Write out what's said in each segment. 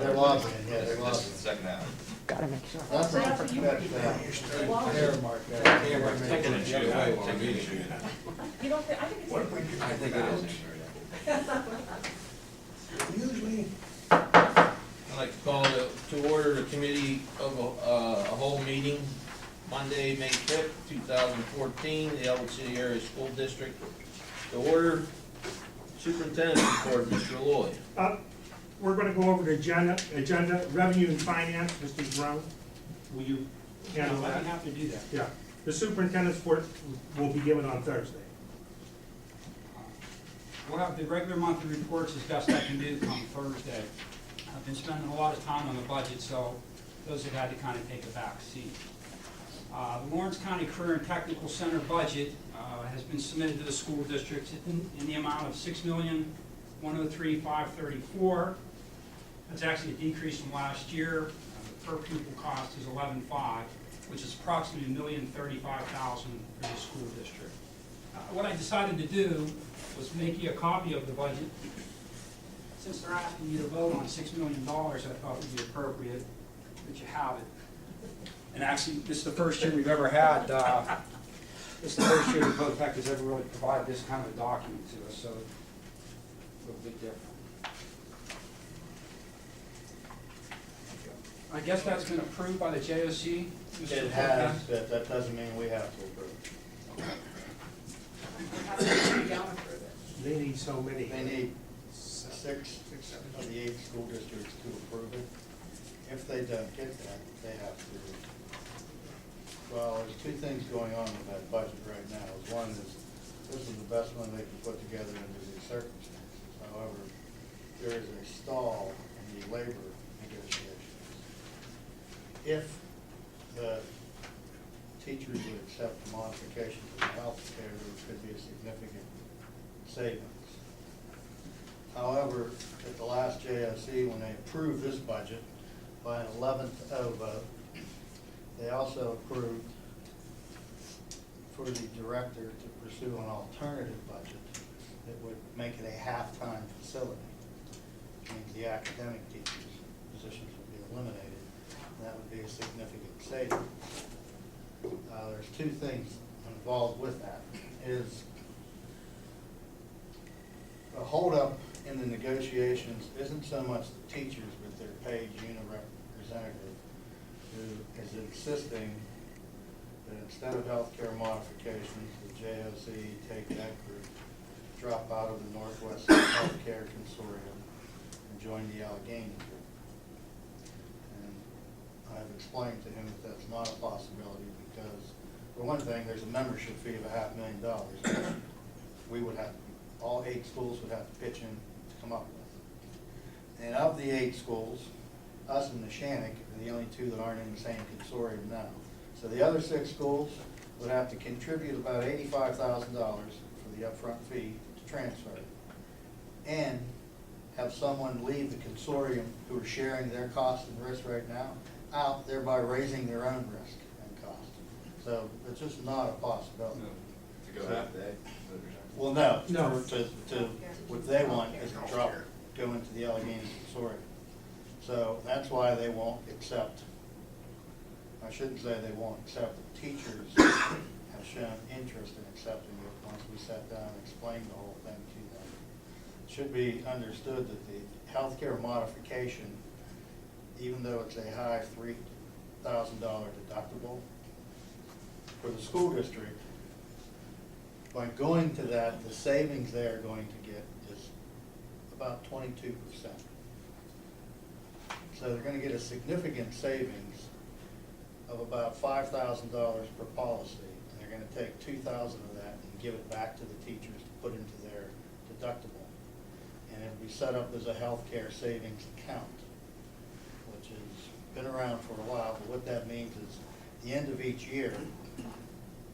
they're lobbying, yeah, they're This is lobbying. the second half. Gotta make sure. That's what That's what you that, read. hair mark, that camera Taking makes and it shooting, the other way. taking and shooting. You don't think, I think it's. I think it is. Usually, I'd like to call to order the committee of a whole meeting, Monday, May 5th, 2014, the Ellwood City Area School District. To order, Superintendent's report, Mr. Lloyd. We're gonna go over the agenda, revenue and finance, Mr. Brown. Will you handle I that? don't have to do that. Yeah, the superintendent's report will be given on Thursday. We'll have the regular monthly reports as best I can do come Thursday. I've been spending a lot of time on the budget, so those have had to kind of take a back seat. The Lawrence County Career and Technical Center budget has been submitted to the school districts in the amount of $6,103,534. That's actually a decrease from last year. The per pupil cost is $11,500, which is approximately $1,035,000 for the school district. What I decided to do was make you a copy of the budget. Since they're asking you to vote on $6 million, I thought it would be appropriate that you have it. And actually, this is the first year we've ever had, this is the first year the vote tech has ever really provided this kind of a document to us, so it's a little bit different. I guess that's been approved by the JOC? Mr. It has, but that doesn't mean we have to approve. They need so many. They need six of the 8 school districts to approve it. If they don't get that, they have to. Well, there's 2 things going on with that budget right now. One is, this is the best one they can put together under these circumstances. However, there is a stall in the labor negotiations. If the teachers would accept the modifications of the health care, there could be a significant savings. However, at the last JSC, when they approved this budget by an 11-0 vote, they also approved for the director to pursue an alternative budget that would make it a half-time facility. Which means the academic teachers' positions would be eliminated. And that would be a significant saving. There's 2 things involved with that. Is a holdup in the negotiations isn't so much the teachers, but their paid unit representative, who is insisting that instead of healthcare modifications, the JOC take that group, drop out of the Northwest Healthcare Consortium, and join the Allegheny group. And I've explained to him that that's not a possibility because, for one thing, there's a membership fee of $500,000, which we would have, all 8 schools would have to pitch in to come up with. And of the 8 schools, us and Neshannock are the only 2 that aren't in the same consortium now. So the other 6 schools would have to contribute about $85,000 for the upfront fee to transfer it, and have someone leave the consortium who are sharing their cost and risk right now out, thereby raising their own risk and cost. So it's just not a possibility. To go half day. Well, no. No. What they want is to drop, go into the Allegheny Consortium. So that's why they won't accept, I shouldn't say they won't accept, the teachers have shown interest in accepting it once we sat down and explained the whole thing to them. It should be understood that the healthcare modification, even though it's a high $3,000 deductible, for the school district, by going to that, the savings they're going to get is about 22%. So they're going to get a significant savings of about $5,000 per policy, and they're going to take $2,000 of that and give it back to the teachers to put into their deductible. And it'll be set up as a healthcare savings account, which has been around for a while, but what that means is at the end of each year,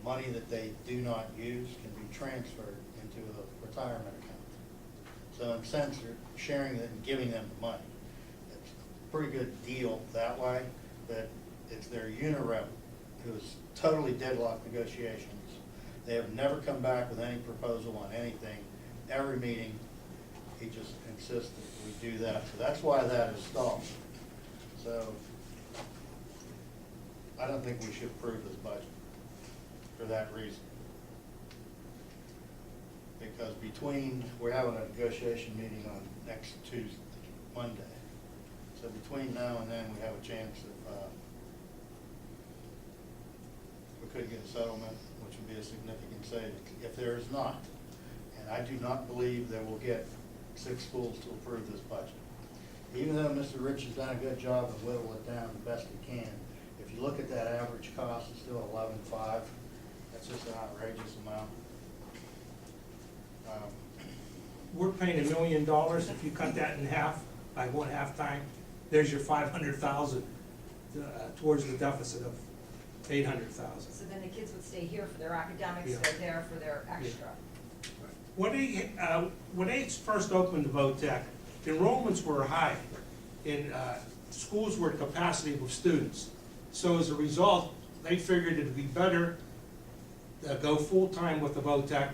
money that they do not use can be transferred into a retirement account. So in a sense, you're sharing it and giving them the money. It's a pretty good deal that way, but it's their unirep who is totally deadlocked negotiations. They have never come back with any proposal on anything. Every meeting he just insists that we do that, so that's why that is stalled. So, I don't think we should approve this budget for that reason. Because we're having a negotiation meeting on next Tuesday, Monday. So between now and then, we have a chance of, we could get a settlement, which would be a significant savings. If there is not, and I do not believe that we'll get 6 schools to approve this budget. Even though Mr. Rich has done a good job of whittling it down the best he can, if you look at that average cost, it's still 11.5. That's just an outrageous amount. We're paying $1 million, if you cut that in half by 1/2 time, there's your 500,000 towards the deficit of 800,000. So then the kids would stay here for their academics, Yeah. they're there for their extra. When they first opened the VOTEC, enrollments were high, and schools were at capacity with students. So as a result, they figured it'd be better to go full-time with the VOTEC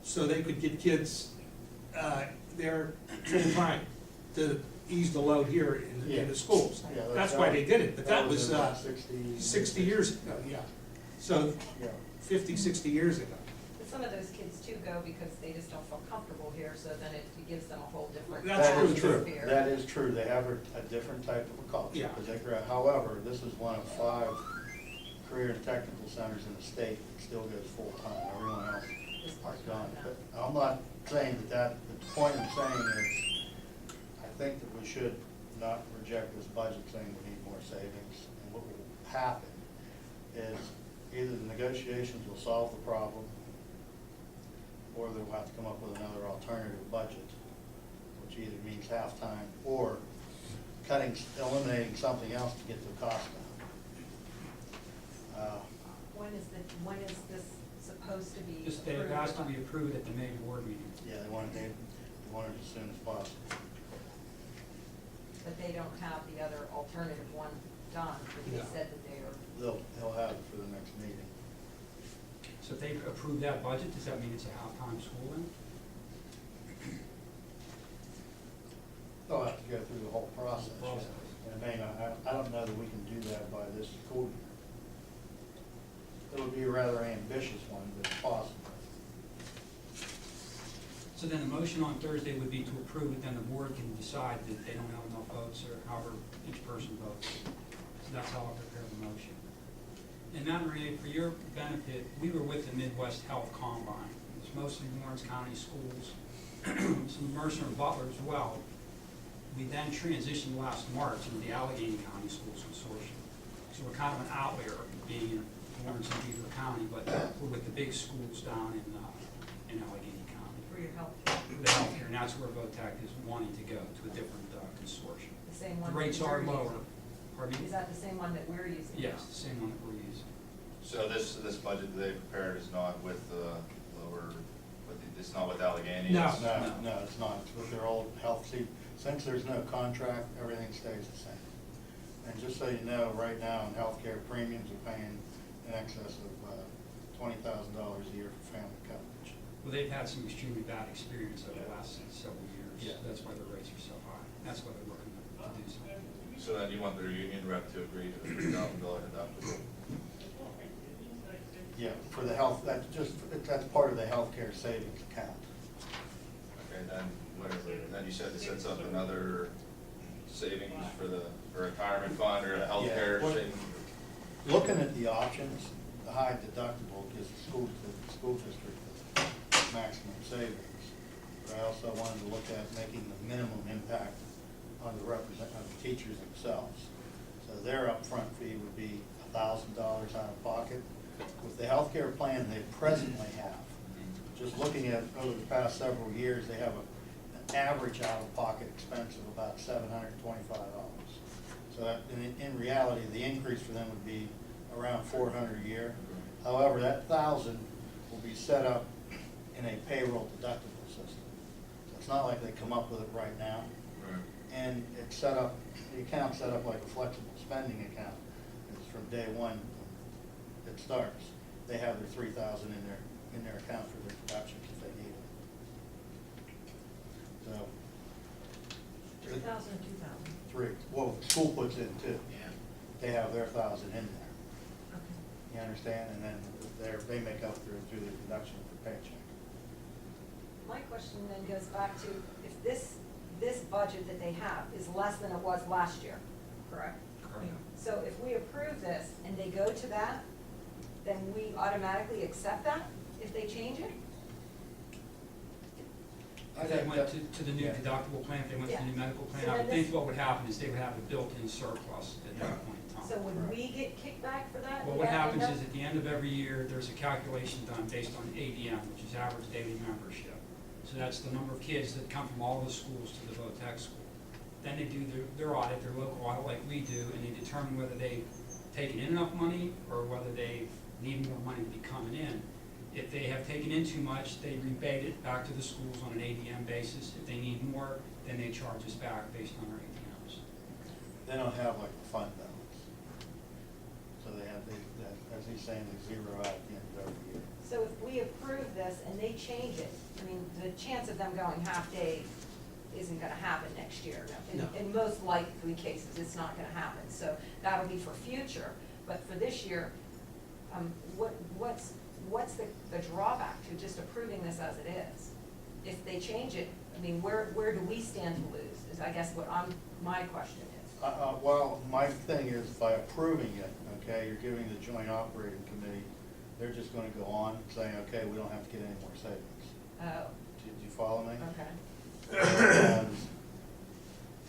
so they could get kids there full-time to ease the load here in the schools. Yeah, That's why they did it, but that was about 60 years ago, yeah. So Yeah. 50, 60 years ago. But some of those kids too go because they just don't feel comfortable here, so then it gives them a whole different. That's That is true. atmosphere. That is true, they have a different type of a culture. Yeah. Because however, this is one of 5 career and technical centers in the state that still goes full-time, everyone else This is part's gone. not enough. But I'm not saying that, the point I'm saying is, I think that we should not reject this budget saying we need more savings. And what will happen is either the negotiations will solve the problem, or they'll have to come up with another alternative budget, which either means halftime or eliminating something else to get the cost down. When is this supposed to be Just, approved? it has to be approved at the May board meeting. Yeah, they want it as soon as possible. But they don't have the other alternative one done, but they No. said that they are. They'll have it for the next meeting. So if they approve that budget, does that mean it's a half-time school then? They'll have to go through the whole process. yeah. Process. And I don't know that we can do that by this school year. It would be a rather ambitious one, but it's possible. So then the motion on Thursday would be to approve it, then the board can decide that they don't have enough votes, or however each person votes. So that's how I'll prepare the motion. And Madam Renee, for your benefit, we were with the Midwest Health Combine. It's mostly Lawrence County schools, some Mercer and Butler as well. We then transitioned last March into the Allegheny County Schools Consortium. So we're kind of an outlier, being in Lawrence and Beaver County, but we're with the big schools down in Allegheny County. For your health, The healthcare, and that's where VOTEC is wanting to go, to a different consortium. the same one. The that rates we're are lower. using. Pardon me? Is that the same one that we're using? Yes, the same one that we're using. So this budget that they prepared is not with it's not with Allegheny? No. It's- No, it's not. It's with their old health. See, since there's no contract, everything stays the same. And just so you know, right now in healthcare, premiums are paying in excess of $20,000 a year for family coverage. Well, they've had some extremely bad experience over the last several years. Yeah. That's why the rates are so high. That's why they're looking to do something. So then you want their union rep to agree to the $3,000 deductible? Yeah, for the health, that's part of the healthcare savings account. Okay, then then you said it sets up another savings for the retirement fund or a healthcare Yeah. savings? Looking at the options, the high deductible gives the school district the maximum savings. But I also wanted to look at making the minimum impact on the teachers themselves. So their upfront fee would be $1,000 out of pocket. With the healthcare plan they presently have, just looking at over the past several years, they have an average out-of-pocket expense of about $725. So that, in reality, the increase for them would be around $400 a year. However, that $1,000 will be set up in a payroll deductible system. So it's not like they come up with it right now. Right. And it's set up, the account's set up like a flexible spending account. It's from day one when it starts. They have their $3,000 in their account for their deductions if they need it. So 3,000 and 2,000. Three, well, the school puts in two. Yeah. They have their 1,000 in there, Okay. you understand? And then they make up through the deduction of the paycheck. My question then goes back to, if this budget that they have is less than it was last year, correct? Correct. So if we approve this and they go to that, then we automatically accept that if they change it? If they went to the new Yeah. deductible plan, if they went to the new Yeah. medical plan, So I would then think this- what would happen is they would have a built-in surplus at that point in time. So would we get kickback for that? Well, Would what that happens end up- is at the end of every year, there's a calculation done based on ADM, which is average daily membership. So that's the number of kids that come from all the schools to the VOTEC school. Then they do their audit, their local audit like we do, and they determine whether they've taken in enough money or whether they need more money to be coming in. If they have taken in too much, they rebate it back to the schools on an ADM basis. If they need more, then they charge us back based on our ADMs. They don't have like a fund balance. So as he's saying, they zero out at the end of every year. So if we approve this and they change it, I mean, the chance of them going half-day isn't gonna happen next year. No. No. In most likely cases, it's not gonna happen, so that'll be for future. But for this year, what's the drawback to just approving this as it is? If they change it, I mean, where do we stand to lose, is I guess what my question is. Well, my thing is by approving it, okay, you're giving the joint operating committee, they're just gonna go on saying, okay, we don't have to get any more savings. Oh, Did you follow me? okay.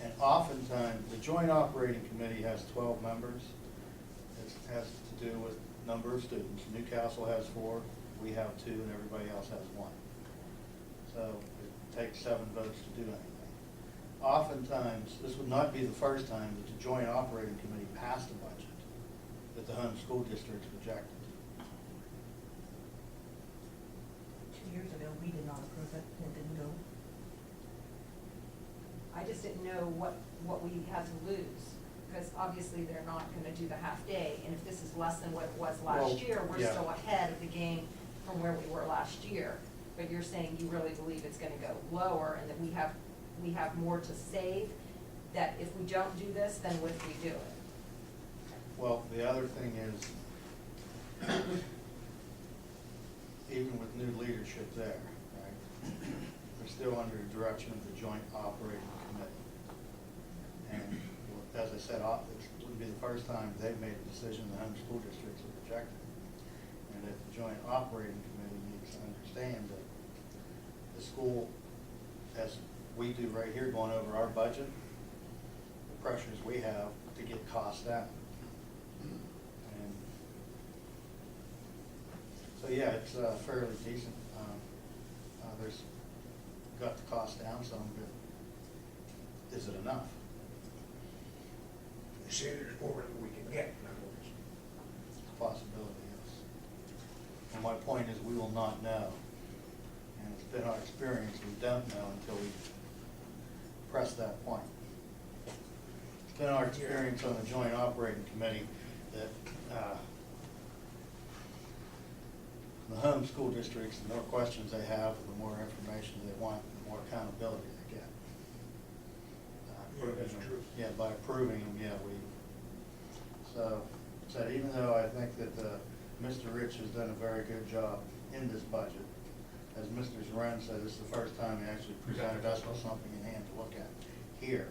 And oftentimes, the joint operating committee has 12 members. It has to do with number of students. Newcastle has 4, we have 2, and everybody else has 1. So it takes 7 votes to do anything. Oftentimes, this would not be the first time that the joint operating committee passed a budget that the home school districts rejected. 2 years ago, we did not approve it, and it didn't go. I just didn't know what we had to lose, because obviously they're not gonna do the half-day, and if this is less than what it was Well, last year, we're yeah. still ahead of the game from where we were last year. But you're saying you really believe it's gonna go lower, and that we have more to save, that if we don't do this, then what if we do it? Well, the other thing is, even with new leadership there, right, we're still under the direction of the joint operating committee. And as I said, it wouldn't be the first time they've made a decision the home school districts have rejected. And that the joint operating committee needs to understand that the school, as we do right here, going over our budget, the pressures we have to get costs down. And so, yeah, it's fairly decent. There's got the cost down some, but is it enough? You say there's more than we can get, in other words. It's a possibility, yes. And my point is, we will not know. And it's been our experience, we don't know until we press that point. It's been our experience on the joint operating committee that the home school districts, the more questions they have, the more information they want, the more accountability they get. Yeah, that's true. Yeah, by approving them, yeah, so even though I think that Mr. Rich has done a very good job in this budget, as Mr. Zoran said, this is the first time he actually presented us with something in hand to look at here.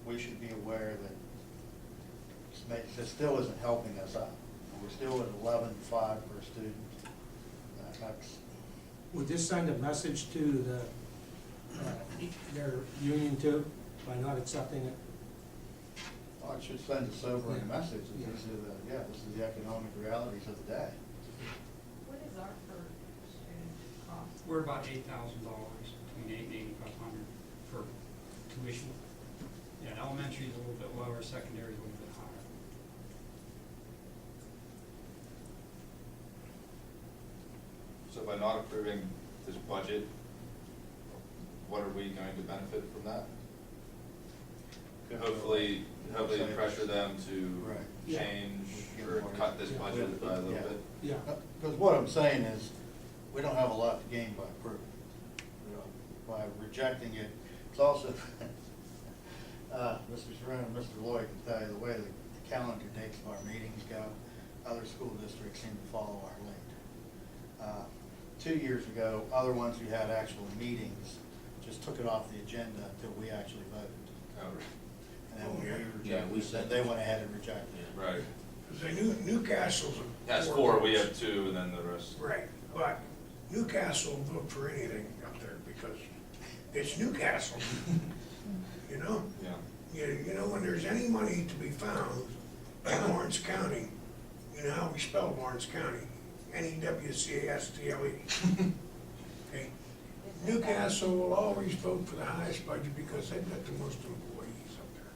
We should be aware that this still isn't helping us out. We're still at 11.5 per student. That's, Would this send a message to their union too, by not accepting it? well, it should send a sobering Yeah. message that Yeah. this is the economic realities of the day. What is our per student cost? We're about $8,000, between $8,000 and $8,500 for tuition. Yeah, elementary is a little bit lower, secondary is a little bit higher. So by not approving this budget, what are we going to benefit from that? Hopefully pressure them to Right. Yeah. change or cut this budget by a little Yeah. bit. Yeah. Because what I'm saying is, we don't have a lot to gain by approving. By rejecting it, It's also, Mr. Sharon and Mr. Lloyd can tell you the way the calendar dates of our meetings go, other school districts seem to follow our lead. 2 years ago, other ones who had actual meetings just took it off the agenda until we actually voted. And then when we Yeah, we rejected said it, they went ahead and rejected it. Right. Because Newcastle's. Has four, we have two, and then the rest. Right, but Newcastle will vote for anything up there because it's Newcastle. You know? Yeah. You know, when there's any money to be found in Lawrence County, you know how we spell Lawrence County? N-E-W-C-A-S-T-L-E. Okay? Newcastle will always vote for the highest budget because they've got the most employees up there.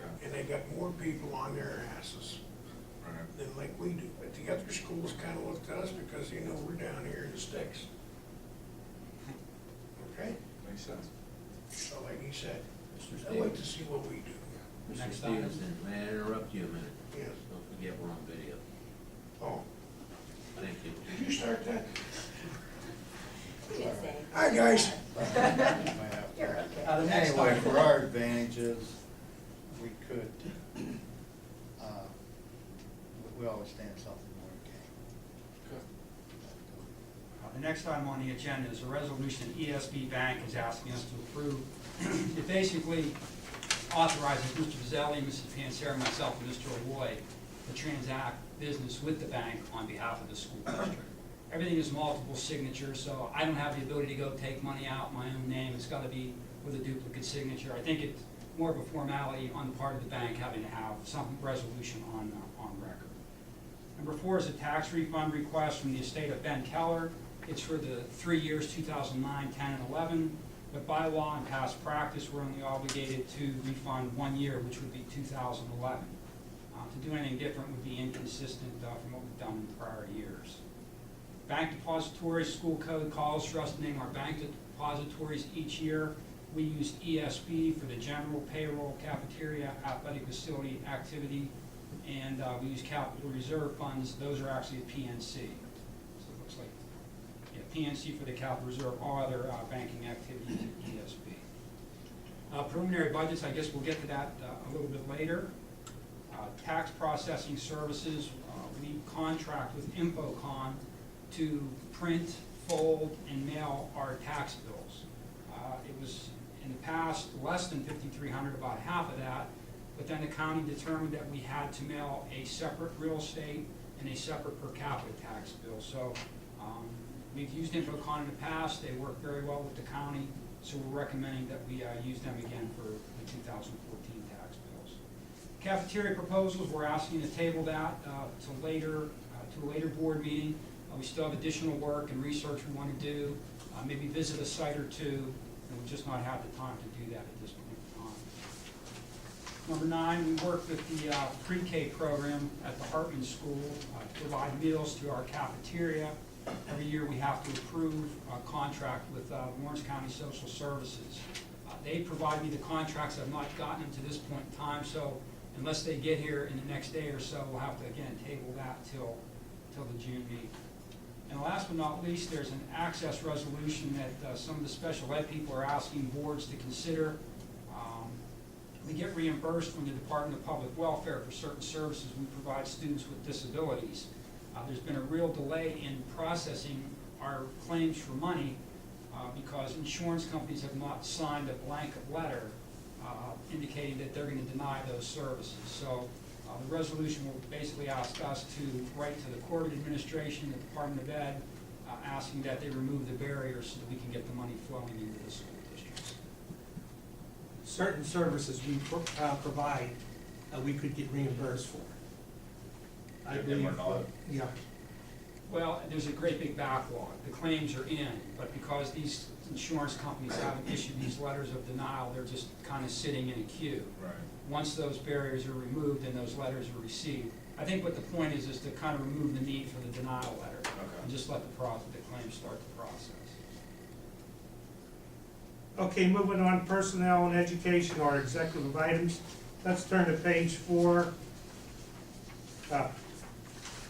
Okay. And they got more people on their asses Right. than like we do. But the other schools kind of look to us because they know we're down here in the sticks. Okay? Makes sense. So like he said, Mr. I'd like to Stevens. see what we do. Mr. Next item. Stevenson, may I interrupt you a minute? Yes. Don't forget we're on video. Oh, Thank you. did you start that? We didn't say anything. Hi, guys. You're okay. The next Anyway, item. for our advantages, we could, we always stand something more in The next item on the agenda is a resolution ESB Bank is asking us to approve. It basically authorizes Mr. Vazzelli, Mrs. Panzera, myself, and Mr. Ellwood to transact business with the bank on behalf of the school district. Everything is multiple signatures, so I don't have the ability to go take money out in my own name. It's got to be with a duplicate signature. I think it's more of a formality on the part of the bank having to have some resolution on record. Number 4 is a tax refund request from the estate of Ben Keller. It's for the 3 years, 2009, 10, and 11. But by law and past practice, we're only obligated to refund 1 year, which would be 2011. To do anything different would be inconsistent from what we've done in prior years. Bank depositories, school code calls for us to name our bank depositories each year. We use ESB for the general payroll, cafeteria, athletic facility activity, and we use capital reserve funds. Those are actually a PNC. So it looks like, yeah, PNC for the capital reserve, all other banking activities at ESB. Preliminary budgets, I guess we'll get to that a little bit later. Tax processing services, we contract with InfoCon to print, fold, and mail our tax bills. It was in the past less than $5,300, about half of that, but then the county determined that we had to mail a separate real estate and a separate per capita tax bill. So we've used InfoCon in the past. They work very well with the county, so we're recommending that we use them again for the 2014 tax bills. Cafeteria proposals, we're asking to table that to a later board meeting. We still have additional work and research we want to do, maybe visit a site or two, and we just not have the time to do that at this point in time. Number 9, we work with the pre-K program at the Hartman School to provide meals to our cafeteria. Every year we have to approve a contract with Lawrence County Social Services. They provide me the contracts. I've not gotten them to this point in time, so unless they get here in the next day or so, we'll have to, again, table that till the June meeting. And last but not least, there's an access resolution that some of the special ed people are asking boards to consider. We get reimbursed from the Department of Public Welfare for certain services we provide students with disabilities. There's been a real delay in processing our claims for money because insurance companies have not signed a blanket letter indicating that they're going to deny those services. So the resolution will basically ask us to write to the Court of Administration, the Department of Ed, asking that they remove the barriers so that we can get the money flowing into the school districts. Certain services we provide, we could get reimbursed for. I And believe. we're not. Yeah. Well, there's a great big backlog. The claims are in, but because these insurance companies haven't issued these letters of denial, they're just kind of sitting in a queue. Right. Once those barriers are removed and those letters are received, I think what the point is to kind of remove the need for the denial letter and just let the claim start the process. Okay, moving on, personnel and education or executive items. Let's turn to page 4.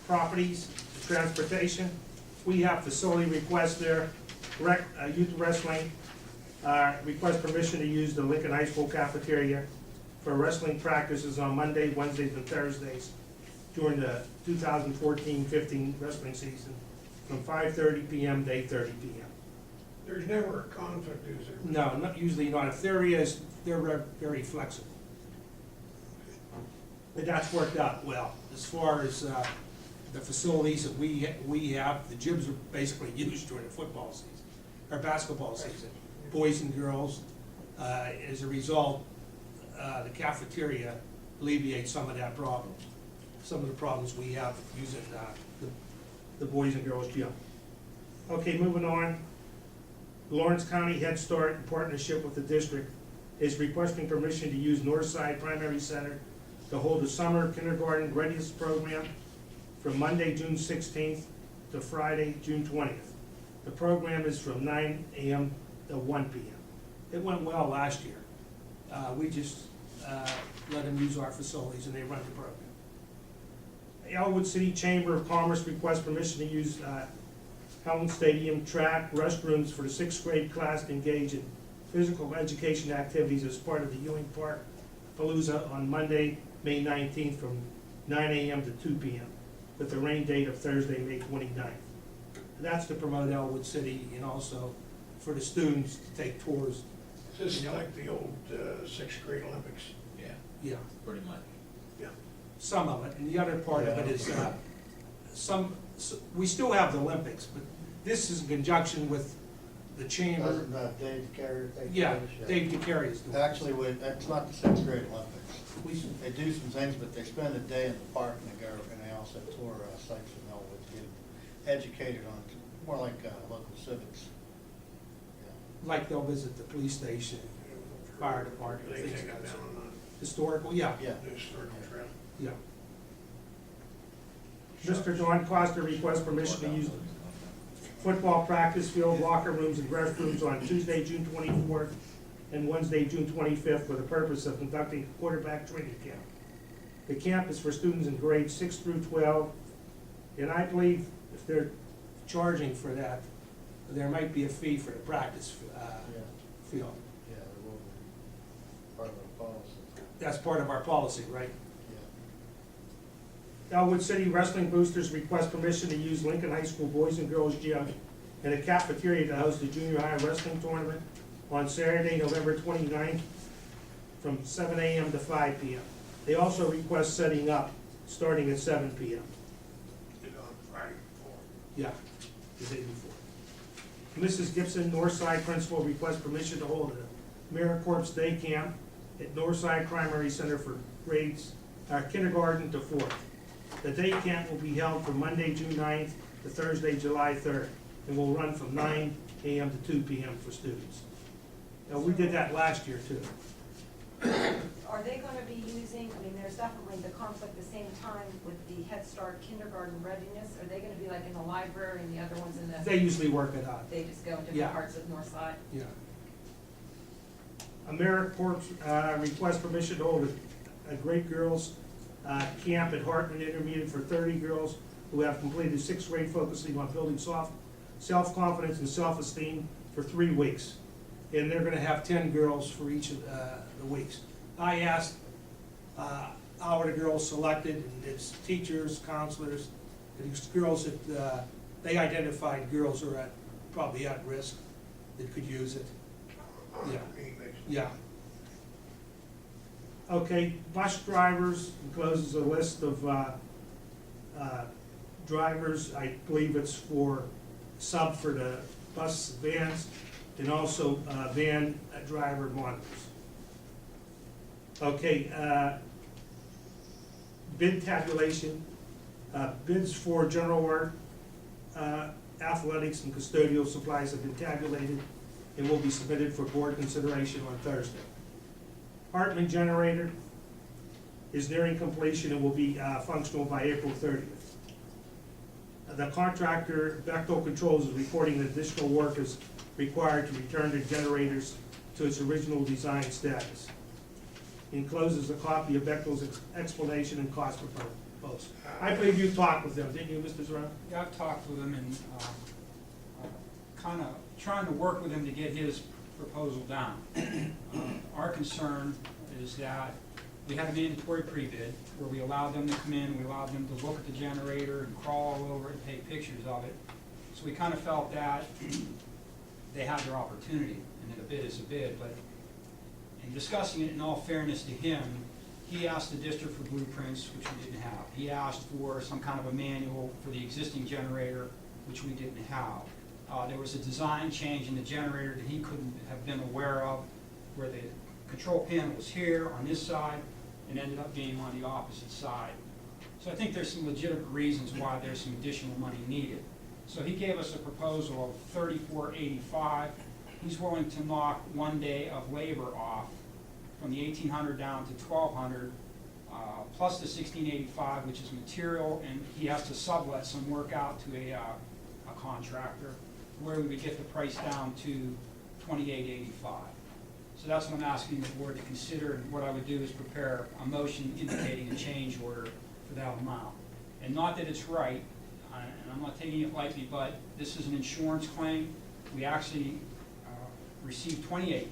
Properties, transportation. We have facility requests there, youth wrestling, Request permission to use the Lincoln High School cafeteria for wrestling practices on Monday, Wednesdays, and Thursdays during the 2014-15 wrestling season from 5:30 PM to 8:30 PM. There's never a conflict, is there? No, not usually not. If there is, they're very flexible. But that's worked out well. As far as the facilities that we have, the gyms are basically used during the football season, or basketball season, boys and girls. As a result, the cafeteria alleviates some of that problem, some of the problems we have using the boys and girls gym. Okay, moving on. Lawrence County Head Start, in partnership with the district, is requesting permission to use Northside Primary Center to hold a summer kindergarten readiness program from Monday, June 16th to Friday, June 20th. The program is from 9 AM to 1 PM. It went well last year. We just let them use our facilities and they run the program. Ellwood City Chamber of Commerce requests permission to use Helen Stadium track restrooms for the 6th grade class to engage in physical education activities as part of the Ewing Park Palooza on Monday, May 19th from 9 AM to 2 PM with the rain date of Thursday, May 29th. That's to promote Ellwood City and also for the students to take tours. This is like the old 6th grade Olympics. Yeah, Yeah, pretty much. Yeah. some of it, and the other part of it is, we still have the Olympics, but this is in conjunction with the chamber. Doesn't Dave carry? Yeah, Dave DeCary is doing it. Actually, that's not the 6th grade Olympics. We- They do some things, but they spend a day in the park and they go, and they also tour sites in Ellwood to get educated on, more like local civics. Yeah. Like they'll visit the police station, fire department, They things take like it that. down on Historical, yeah, Yeah. the historical trail. yeah. Mr. Don Costa requests permission to use football practice field, locker rooms, and restrooms on Tuesday, June 24th, and Wednesday, June 25th, for the purpose of conducting a quarterback training camp. The camp is for students in grades 6 through 12, and I believe if they're charging for that, there might be a fee for the practice field. Yeah, it will be part of our policy. That's part of our policy, right? Yeah. Ellwood City Wrestling Boosters request permission to use Lincoln High School Boys and Girls Gym and a cafeteria to host the junior high wrestling tournament on Saturday, November 29th, from 7 AM to 5 PM. They also request setting up, starting at 7 PM. Did on Friday before. Yeah, the day before. Mrs. Gibson, Northside Principal, requests permission to hold a AmeriCorps Day Camp at Northside Primary Center for grades, kindergarten to 4th. The day camp will be held from Monday, June 9th to Thursday, July 3rd, and will run from 9 AM to 2 PM for students. Now, we did that last year too. Are they gonna be using, I mean, there's definitely the conflict the same time with the Head Start kindergarten readiness, are they gonna be like in the library and the other ones in the? They usually work it out. They just go in Yeah. different parts of North Side? Yeah. AmeriCorps requests permission to hold a Great Girls Camp at Hartman Intermediate for 30 girls who have completed 6th grade, focusing on building self-confidence and self-esteem for 3 weeks. And they're gonna have 10 girls for each of the weeks. I asked how were the girls selected, and it's teachers, counselors, and these girls that, they identified girls who are probably at risk that could use it. Yeah. Yeah. Okay, bus drivers, encloses a list of drivers. I believe it's for sub for the bus vans and also van driver monitors. Okay, bid tabulation, bids for general work, athletics and custodial supplies have been tabulated and will be submitted for board consideration on Thursday. Hartman generator is nearing completion and will be functional by April 30th. The contractor, Bechtel Controls, is reporting that additional work is required to return the generators to its original design status. Encloses a copy of Bechtel's explanation and cost proposal. I believe you talked with them, didn't you, Mr. Zarone? Yeah, I've talked with him and kind of trying to work with him to get his proposal down. Our concern is that we had a mandatory pre-bid where we allowed them to come in, we allowed them to look at the generator and crawl all over it and take pictures of it. So we kind of felt that they had their opportunity, and that a bid is a bid, but in discussing it, in all fairness to him, he asked the district for blueprints, which we didn't have. He asked for some kind of a manual for the existing generator, which we didn't have. There was a design change in the generator that he couldn't have been aware of, where the control panel was here on this side and ended up being on the opposite side. So I think there's some legitimate reasons why there's some additional money needed. So he gave us a proposal of $34.85. He's willing to knock 1 day of labor off from the 1,800 down to 1,200, plus the 1,685, which is material, and he has to sublet some work out to a contractor, where we would get the price down to $28.85. So that's what I'm asking the board to consider, and what I would do is prepare a motion indicating a change order for that amount. And not that it's right, and I'm not taking it lightly, but this is an insurance claim. We actually received $28,000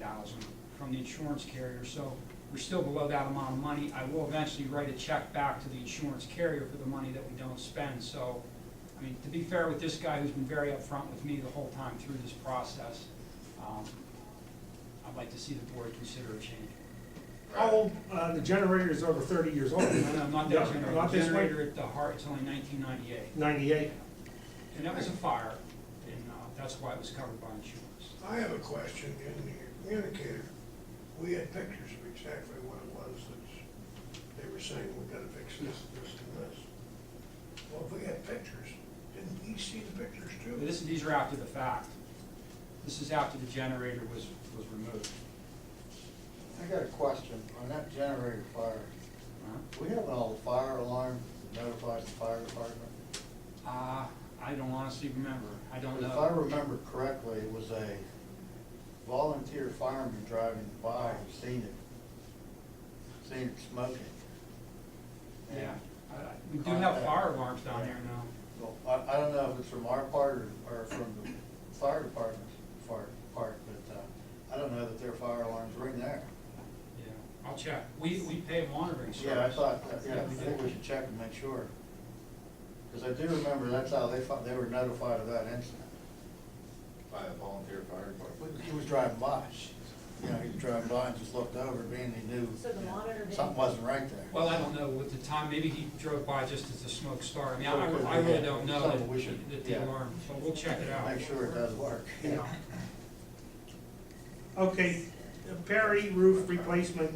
from the insurance carrier, so we're still below that amount of money. I will eventually write a check back to the insurance carrier for the money that we don't spend. So, I mean, to be fair with this guy who's been very upfront with me the whole time through this process, I'd like to see the board consider a change. How old, the generator is over 30 years old. No, not that generator. Not The this one? generator at the heart, it's only 1998. 98. And that was a fire, and that's why it was covered by insurance. I have a question. In the communicator, we had pictures of exactly what it was that they were saying, we gotta fix this, this, and this. Well, if we had pictures, didn't he see the pictures too? But these are after the fact. This is after the generator was removed. I got a question on that generator fire. We have an old fire alarm that notifies the fire department. I don't honestly remember. I don't If I know. remember correctly, it was a volunteer fireman driving by, seen it smoking. Yeah, we do have fire alarms down here now. Well, I don't know if it's from our part or from the fire department's part, but I don't know that their fire alarms ring there. Yeah, I'll check. We pay a monitoring service. Yeah, I thought, yeah, Yeah, I we think do. we should check and make sure. Because I do remember that's how they were notified of that incident. By a volunteer fire department. He was driving by, you know, he was driving by and just looked over, being he knew So the monitor didn't. something wasn't right there. Well, I don't know at the time, maybe he drove by just as the smoke started. I mean, So it could I be, really yeah, don't know something we should- that the yeah. alarm, so we'll check it out. Make sure it does work. Yeah. Okay, Perry roof replacement.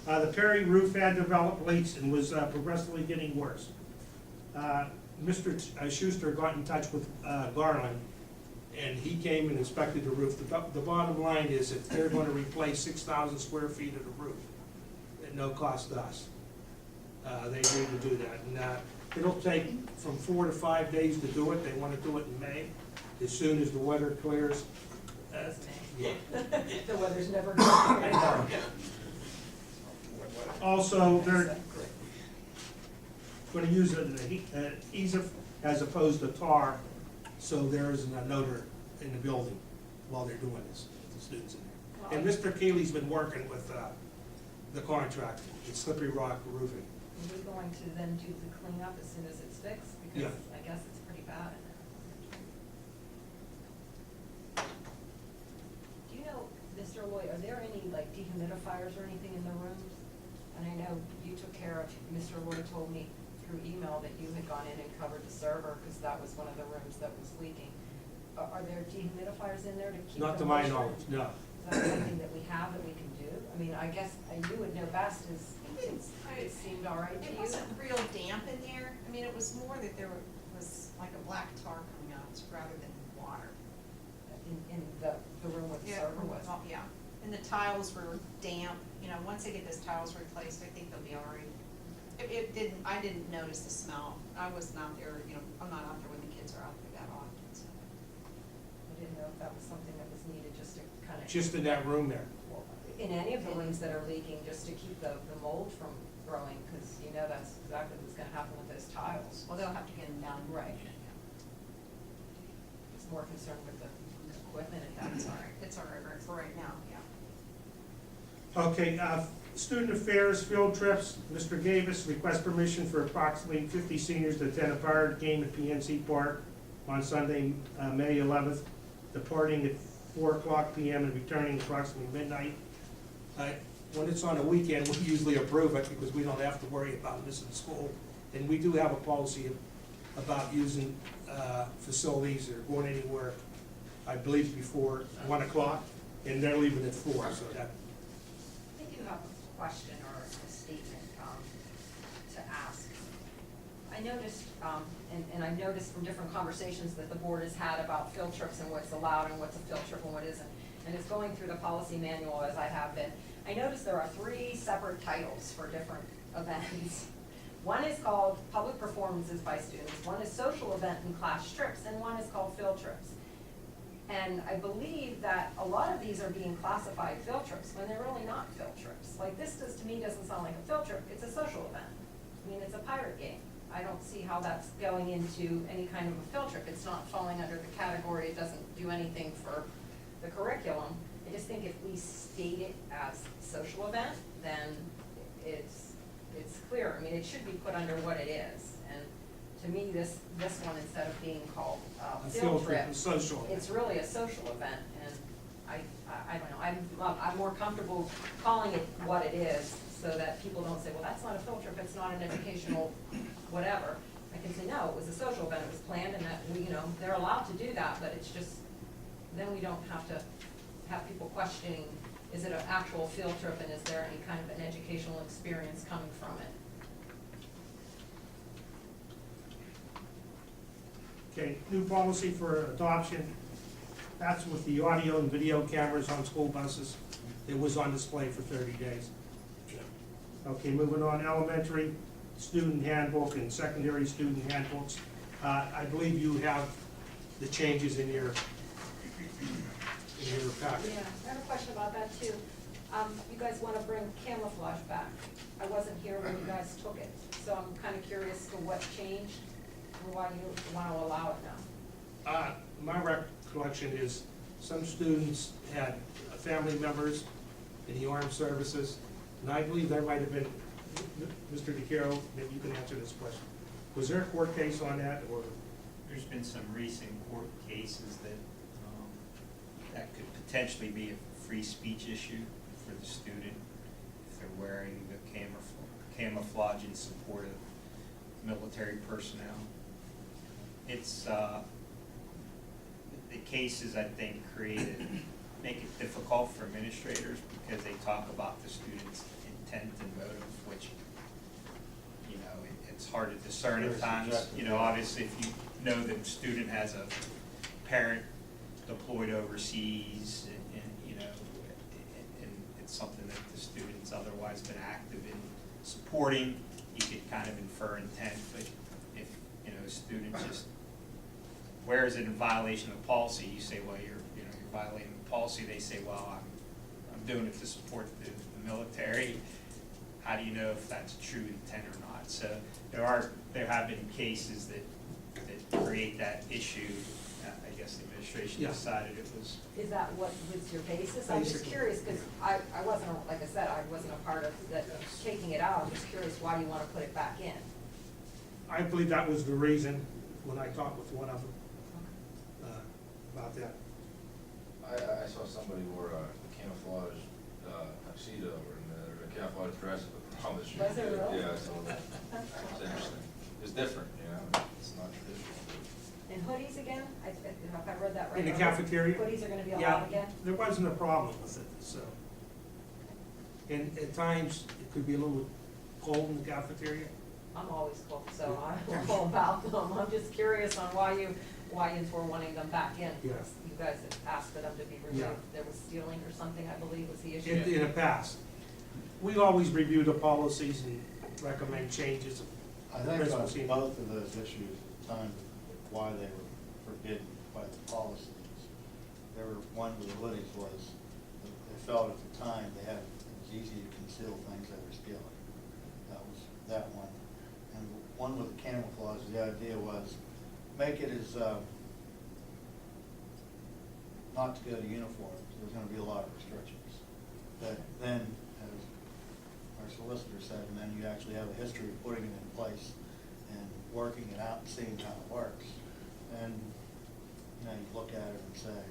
The Perry roof had developed leaks and was progressively getting worse. Mr. Schuster got in touch with Garland, and he came and inspected the roof. The bottom line is that they're gonna replace 6,000 square feet of the roof at no cost to us. They agreed to do that, and it'll take from 4 to 5 days to do it. They wanna do it in May, as soon as the weather clears. Yeah. The weather's never good. Also, they're gonna use an adhesive as opposed to tar, so there isn't an odor in the building while they're doing this, with the students in there. And Mr. Keeley's been working with the contractor, it's Slippery Rock Roofing. Are we going to then do the cleanup as soon as it's fixed? Yeah. Because I guess it's pretty bad in there. Do you know, Mr. Lloyd, are there any like dehumidifiers or anything in the rooms? And I know you took care of, Mr. Lloyd told me through email that you had gone in and covered the server because that was one of the rooms that was leaking. Are there dehumidifiers in there to keep? Not to the my moisture? knowledge, no. Is that something that we have that we can do? I mean, I guess you would know best, it seemed all right to you? It wasn't real damp in there. I mean, it was more that there was like a black tar coming out rather than water. In the room where the server was? Well, yeah, and the tiles were damp. You know, once they get those tiles replaced, I think they'll be all right. I didn't notice the smell. I wasn't out there, you know, I'm not out there when the kids are out there that often, so. I didn't know if that was something that was needed just to kind of. Just in that room there. In any of the rooms that are leaking, just to keep the mold from growing, because you know that's exactly what's gonna happen with those tiles. Well, they'll have to get them down. Right. It's more concerned with the equipment, if that's all right. It's all right for right now, yeah. Okay, student affairs, field trips, Mr. Gavis requests permission for approximately 50 seniors to attend a Pirate game at PNC Park on Sunday, May 11th, departing at 4:00 p.m. and returning approximately midnight. When it's on a weekend, we usually approve it because we don't have to worry about missing school. And we do have a policy about using facilities or going anywhere, I believe, before 1 o'clock, and they're leaving at 4, so that. I do have a question or a statement to ask. I noticed, and I've noticed from different conversations that the board has had about field trips and what's allowed and what's a field trip and what isn't. And it's going through the policy manual as I have been. I noticed there are 3 separate titles for different events. One is called public performances by students, one is social event and class trips, and one is called field trips. And I believe that a lot of these are being classified field trips when they're really not field trips. Like this does, to me, doesn't sound like a field trip, it's a social event. I mean, it's a pirate game. I don't see how that's going into any kind of a field trip. It's not falling under the category, it doesn't do anything for the curriculum. I just think if we state it as social event, then it's clear. I mean, it should be put under what it is. And to me, this one, instead of being called A field trip, and social. it's really a social event. And I don't know, I'm more comfortable calling it what it is so that people don't say, well, that's not a field trip, it's not an educational whatever. I can say, no, it was a social event, it was planned, and that we, they're allowed to do that, but it's just, then we don't have to have people questioning, is it an actual field trip and is there any kind of an educational experience coming from it? Okay, new policy for adoption, that's with the audio and video cameras on school buses. It was on display for 30 days. Okay, moving on, elementary student handbook and secondary student handbooks. I believe you have the changes in your packet. Yeah, I have a question about that too. You guys want to bring camouflage back. I wasn't here when you guys took it, so I'm kind of curious to what changed and why you want to allow it now. My recollection is some students had family members in the armed services, and I believe there might have been, Mr. DeCaro, maybe you can answer this question. Was there a court case on that, or? There's been some recent court cases that, that could potentially be a free speech issue for the student if they're wearing the camouflage in support of military personnel. It's, the cases, I think, make it difficult for administrators because they talk about the student's intent and motive, which, it's hard to discern at times. Obviously, if you know that the student has a parent deployed overseas and it's something that the student's otherwise been active in supporting, you could kind of infer intent. But if, a student just wears it in violation of policy, you say, well, you're violating the policy. They say, well, I'm doing it to support the military. How do you know if that's true intent or not? So there have been cases that create that issue. I guess the administration decided it was. Is that what was your basis? I'm just curious because I wasn't, like I said, I wasn't a part of taking it out. I'm just curious why you want to put it back in. I believe that was the reason when I talked with one of them about that. I saw somebody wore a camouflage tuxedo or a camouflage dress, but promise you. Was it really? Yeah, I saw that. It's interesting. It's different, it's not traditional. And hoodies again? If I read that right. In the cafeteria? Hoodies are gonna be Yeah, allowed again? there wasn't a problem with it, so. And at times, it could be a little cold in the cafeteria. I'm always cold, so I'm all about them. I'm just curious on why you were wanting them back in. Yeah. You guys had asked for them to be removed. Yeah. There was stealing or something, I believe, was the issue. In the past. We always review the policies and recommend changes. I think on both of those issues, at the time, why they were forbidden by the policies, there were, one with the hoodies was, they felt at the time it was easy to conceal things they were stealing. That was that one. And one with the camouflage, the idea was, make it as not to go to uniforms, there's gonna be a lot of restrictions. That then, as our solicitor said, and then you actually have a history of putting it in place and working it out and seeing how it works. And, you know, you look at it and say,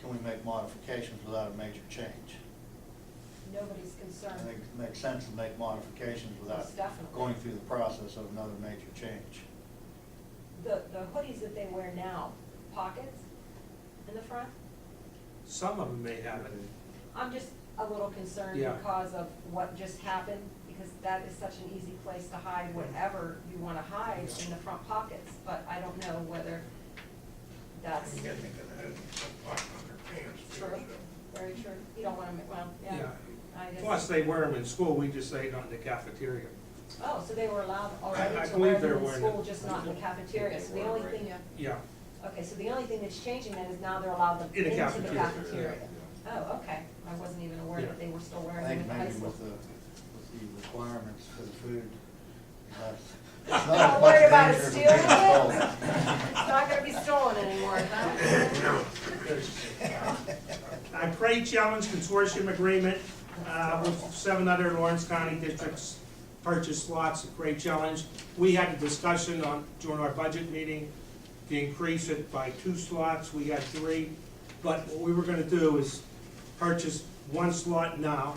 can we make modifications without a major change? Nobody's I concerned. think it makes sense to make modifications without Most definitely. going through the process of another major change. The hoodies that they wear now, pockets in the front? Some of them may have it. I'm just a little concerned Yeah. because of what just happened, because that is such an easy place to hide whatever you wanna hide in the front pockets, but I don't know whether that's You gotta think of that, some pocket on their pants. too, true, so. very true. You don't wanna, well, yeah. I guess. Plus, they wear them in school, we just say not in the cafeteria. Oh, so they were allowed I already to believe wear they're them in wearing school, them. just not in the cafeteria, so the only thing, Yeah, okay, so the only thing that's changing then is now they're allowed them In the into the cafeteria. cafeteria. Oh, okay, I wasn't even aware Yeah. that they were still I wearing them think in the high maybe school. with the requirements for the food, that's. I'm not worried about it stealing it. It's not gonna be stolen anymore, no? Crate Challenge Consortium Agreement, with 7 other Lawrence County districts purchase slots at Crate Challenge. We had a discussion during our budget meeting to increase it by 2 slots, we had 3. But what we were gonna do is purchase 1 slot now,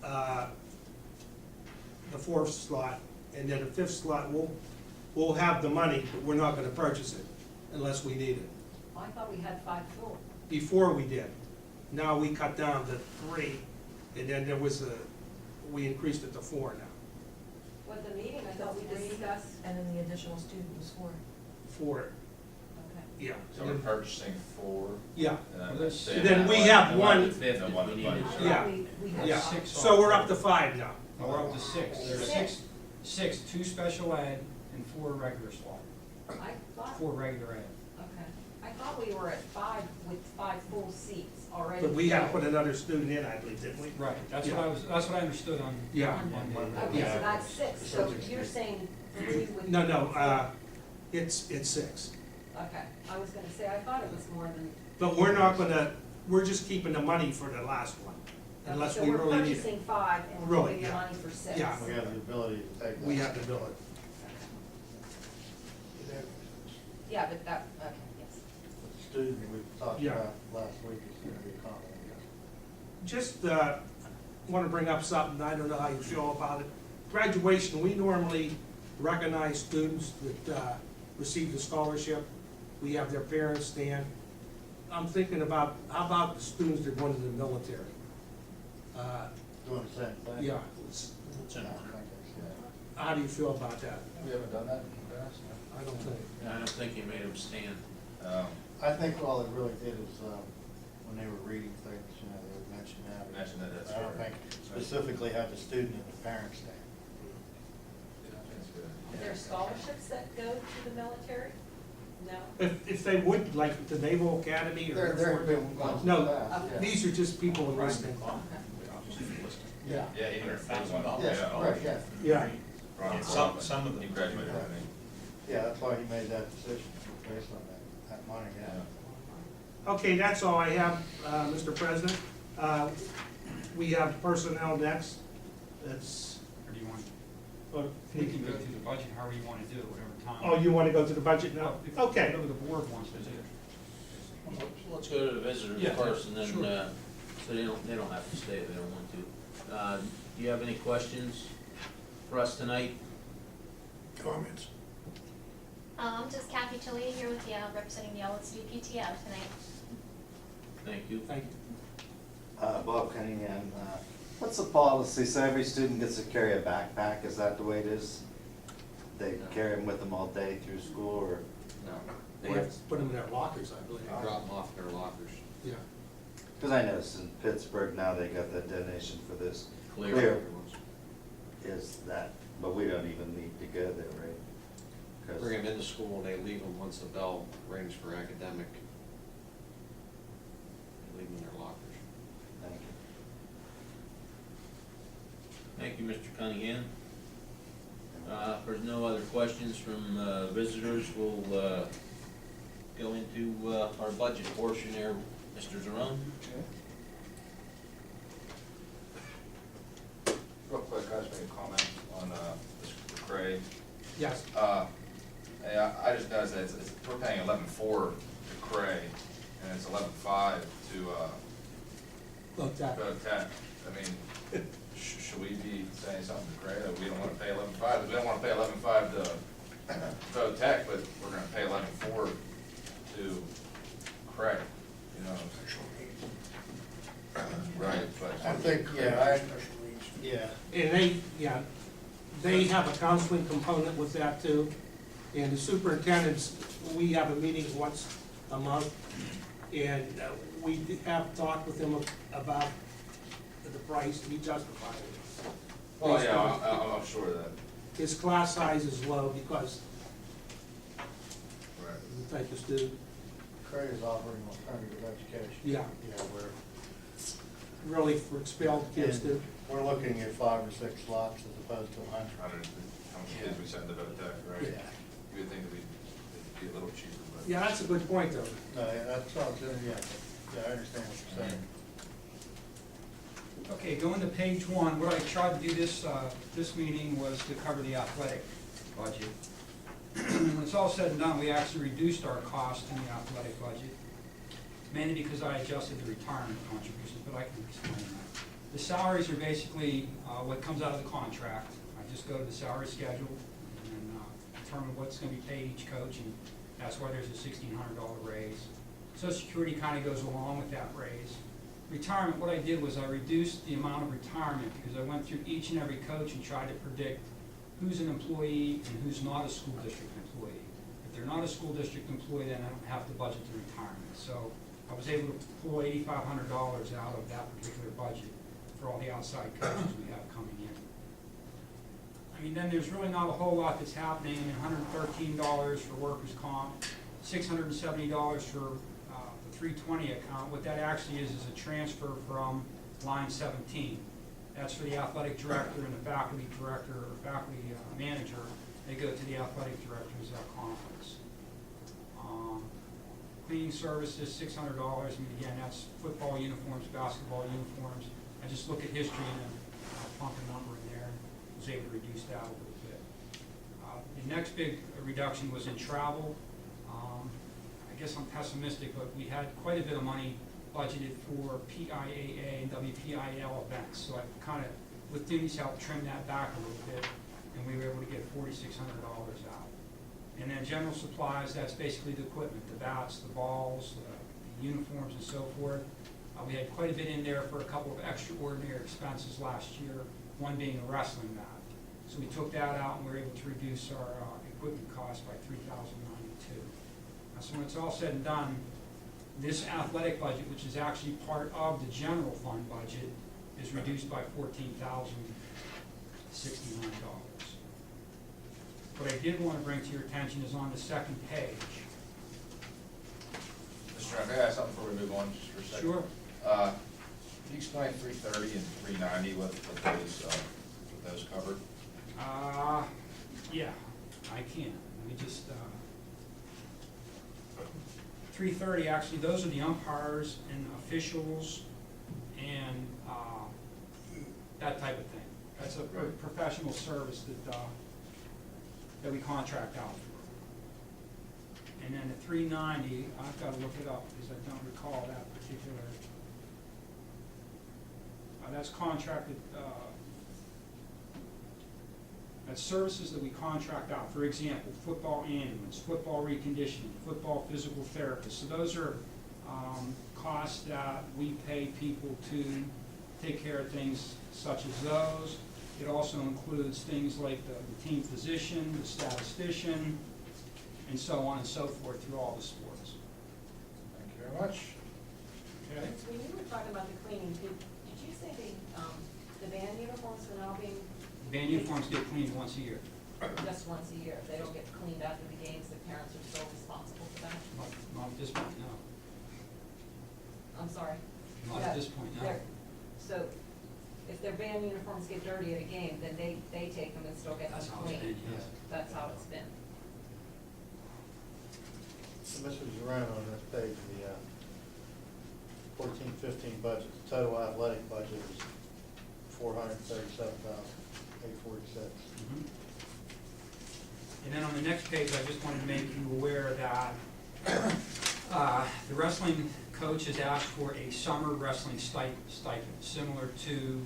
the 4th slot, and then the 5th slot, we'll have the money, but we're not gonna purchase it unless we need it. I thought we had 5 full. Before we did. Now we cut down to 3, and then we increased it to 4 now. Was the meeting, I The thought we three, discussed, and then the additional student was 4. 4, okay. yeah. So we're purchasing 4. Yeah, And Well, then then we have one, Fifth, And one if we budget. needed. I Yeah. thought we had yeah, 6 so we're up to 5 now. No, we're up to 6. There's Six. six, 2 special ed and 4 regular slot, I thought, 4 regular ed. okay. I thought we were at 5 with 5 full seats already. But we had to put another student in, I believe, didn't we? Right, that's what I understood on. Yeah. on Monday. Okay, Yeah. so that's 6, so you're saying 3 with. No, it's 6. Okay, I was gonna say, I thought it was more than. But we're just keeping the money for the last one, unless we really So we're need it. purchasing 5 and we're Really, giving the yeah. money for 6. Yeah. We have the ability to take that. We have to bill it. Yeah, but that, okay, yes. The student we talked Yeah. about last week is gonna be accommodated. Just want to bring up something, I don't know how you feel about it. Graduation, we normally recognize students that receive the scholarship. We have their parents stand. I'm thinking about, how about the students that go into the military? Doing the same thing? Yeah, It's I in think order. it's, how do you feel about that? We haven't done that in the past, I don't think. I don't think you made them stand. no? I think all it really did is, when they were reading things, you know, they would mention that. Mention that, that's I don't think correct. specifically had the student and the parents stand. That's good. Are there scholarships that go to the military? No? If they would, like the Naval Academy or. There have been ones in the No, past, yeah. these are just people enlisting. Yeah. Yeah, even if there's one, Yeah, right, yeah. Yeah. Ron, Some of them. You graduated, I think. Yeah, that's why he made that decision, based on that money, yeah. Okay, that's all I have, Mr. President. We have personnel next. That's, Or do you want, oh, we can go through the budget however you want to do it, whatever time. oh, you want to go to the budget now? If- Okay. Whatever the board wants to do. Let's go to the visitors Yeah, first, and then, sure. so they don't have to stay if they don't want to. Do you have any questions for us tonight? Comments? I'm just Kathy Tilly here with you, representing the Ellwood City PTO tonight. Thank you. Thank you. Bob Cunningham, what's the policy? So every student gets to carry a backpack, is that the way it is? They carry them with them all day through school, or? No, They have to put them in their lockers, I believe. drop them off in their lockers. Yeah. Because I noticed in Pittsburgh now they got the donation for this. Clear. Is that, but we don't even need to go there, right? 'Cause- Bring them into school and they leave them once the bell rings for academic. They leave them in their lockers. Thank you. Thank you, Mr. Cunningham. If there's no other questions from visitors, we'll go into, our budget portion there, Mr. Zarone. Real quick, I just make a comment on, this Cray. Yes, Yeah, I just noticed that we're paying 11.4 to Cray, and it's 11.5 to, look, that, Go Tech. I mean, should we be saying something to Cray that we don't wanna pay 11.5? We don't wanna pay 11.5 to Go Tech, but we're gonna pay 11.4 to Cray, you know? Special needs. Right, but. I think, Special needs. yeah, and they have a counseling component with that too. And the superintendents, we have a meeting once a month, and we have talked with him about the price, and he justified it. Well, yeah, I'm sure that, His class size is low because right. of the type of student. Cray is offering alternative education. Yeah, Yeah, really for expelled kids too. we're looking at 5 or 6 slots as opposed to 100. How many kids we send to Go Tech, right? Yeah. You would think it'd be a little cheaper, but. Yeah, that's a good point though. No, yeah, that's all, yeah, I understand what you're saying. Okay, going to page one, what I tried to do this meeting was to cover the athletic budget. When it's all said and done, we actually reduced our cost in the athletic budget, mainly because I adjusted the retirement contributions, but I can explain that. The salaries are basically what comes out of the contract. I just go to the salary schedule and determine what's gonna be paid each coach, and that's why there's a $1,600 raise. Social Security kind of goes along with that raise. Retirement, what I did was I reduced the amount of retirement because I went through each and every coach and tried to predict who's an employee and who's not a school district employee. If they're not a school district employee, then I don't have to budget the retirement. So I was able to pull $8,500 out of that particular budget for all the outside coaches we have coming in. I mean, then there's really not a whole lot that's happening. $113 for workers' comp, $670 for 320 account. What that actually is a transfer from line 17. That's for the athletic director and the faculty director or faculty manager. They go to the athletic director's conference. Cleaning services, $600. I mean, again, that's football uniforms, basketball uniforms. I just look at history and then plunk a number in there. Was able to reduce that a little bit. The next big reduction was in travel. I guess I'm pessimistic, but we had quite a bit of money budgeted for PIAA and WPIL events. So I kind of, with Denny's help, trimmed that back a little bit, and we were able to get $4,600 out. And then general supplies, that's basically the equipment, the bats, the balls, the uniforms and so forth. We had quite a bit in there for a couple of extraordinary expenses last year, one being a wrestling mat. So we took that out and we were able to reduce our equipment cost by $3,092. So when it's all said and done, this athletic budget, which is actually part of the general fund budget, is reduced by $14,069. What I did want to bring to your attention is on the second page. Mr. Chairman, may I ask something before we move on, just for a second? Sure. Can you explain 330 and 390, what those covered? Yeah, I can. Let me just, 330, actually, those are the umpires and officials and that type of thing. That's a Right. professional service that we contract out for. And then the 390, I've got to look it up because I don't recall that particular. That's contracted, that's services that we contract out. For example, football ambulance, football reconditioning, football physical therapist. So those are costs that we pay people to take care of things such as those. It also includes things like the team physician, the statistician, and so on and so forth through all the sports. Thank you very much. Okay? When you were talking about the cleaning, did you say the band uniforms are now being Band uniforms get cleaned once a year. just once a year? They don't get cleaned after the games, the parents are still responsible for that? Not at this point, no. I'm sorry? Not Yeah, at this point, no. they're- So if their band uniforms get dirty at a game, then they take them and still get them That's how it's cleaned? been, yes. That's how it's been. So Mr. Zarone, on this page, the 14-15 budget, the total athletic budget is $437,846. And then on the next page, I just wanted to make you aware that the wrestling coach has asked for a summer wrestling stipend, similar to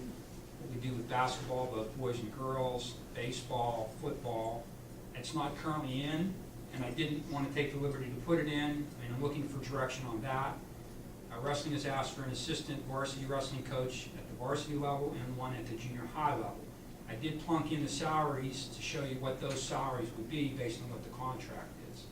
what we do with basketball, both boys and girls, baseball, football. It's not currently in, and I didn't want to take the liberty to put it in, and I'm looking for direction on that. Wrestling has asked for an assistant varsity wrestling coach at the varsity level and one at the junior high level. I did plunk in the salaries to show you what those salaries would be based on what the contract is.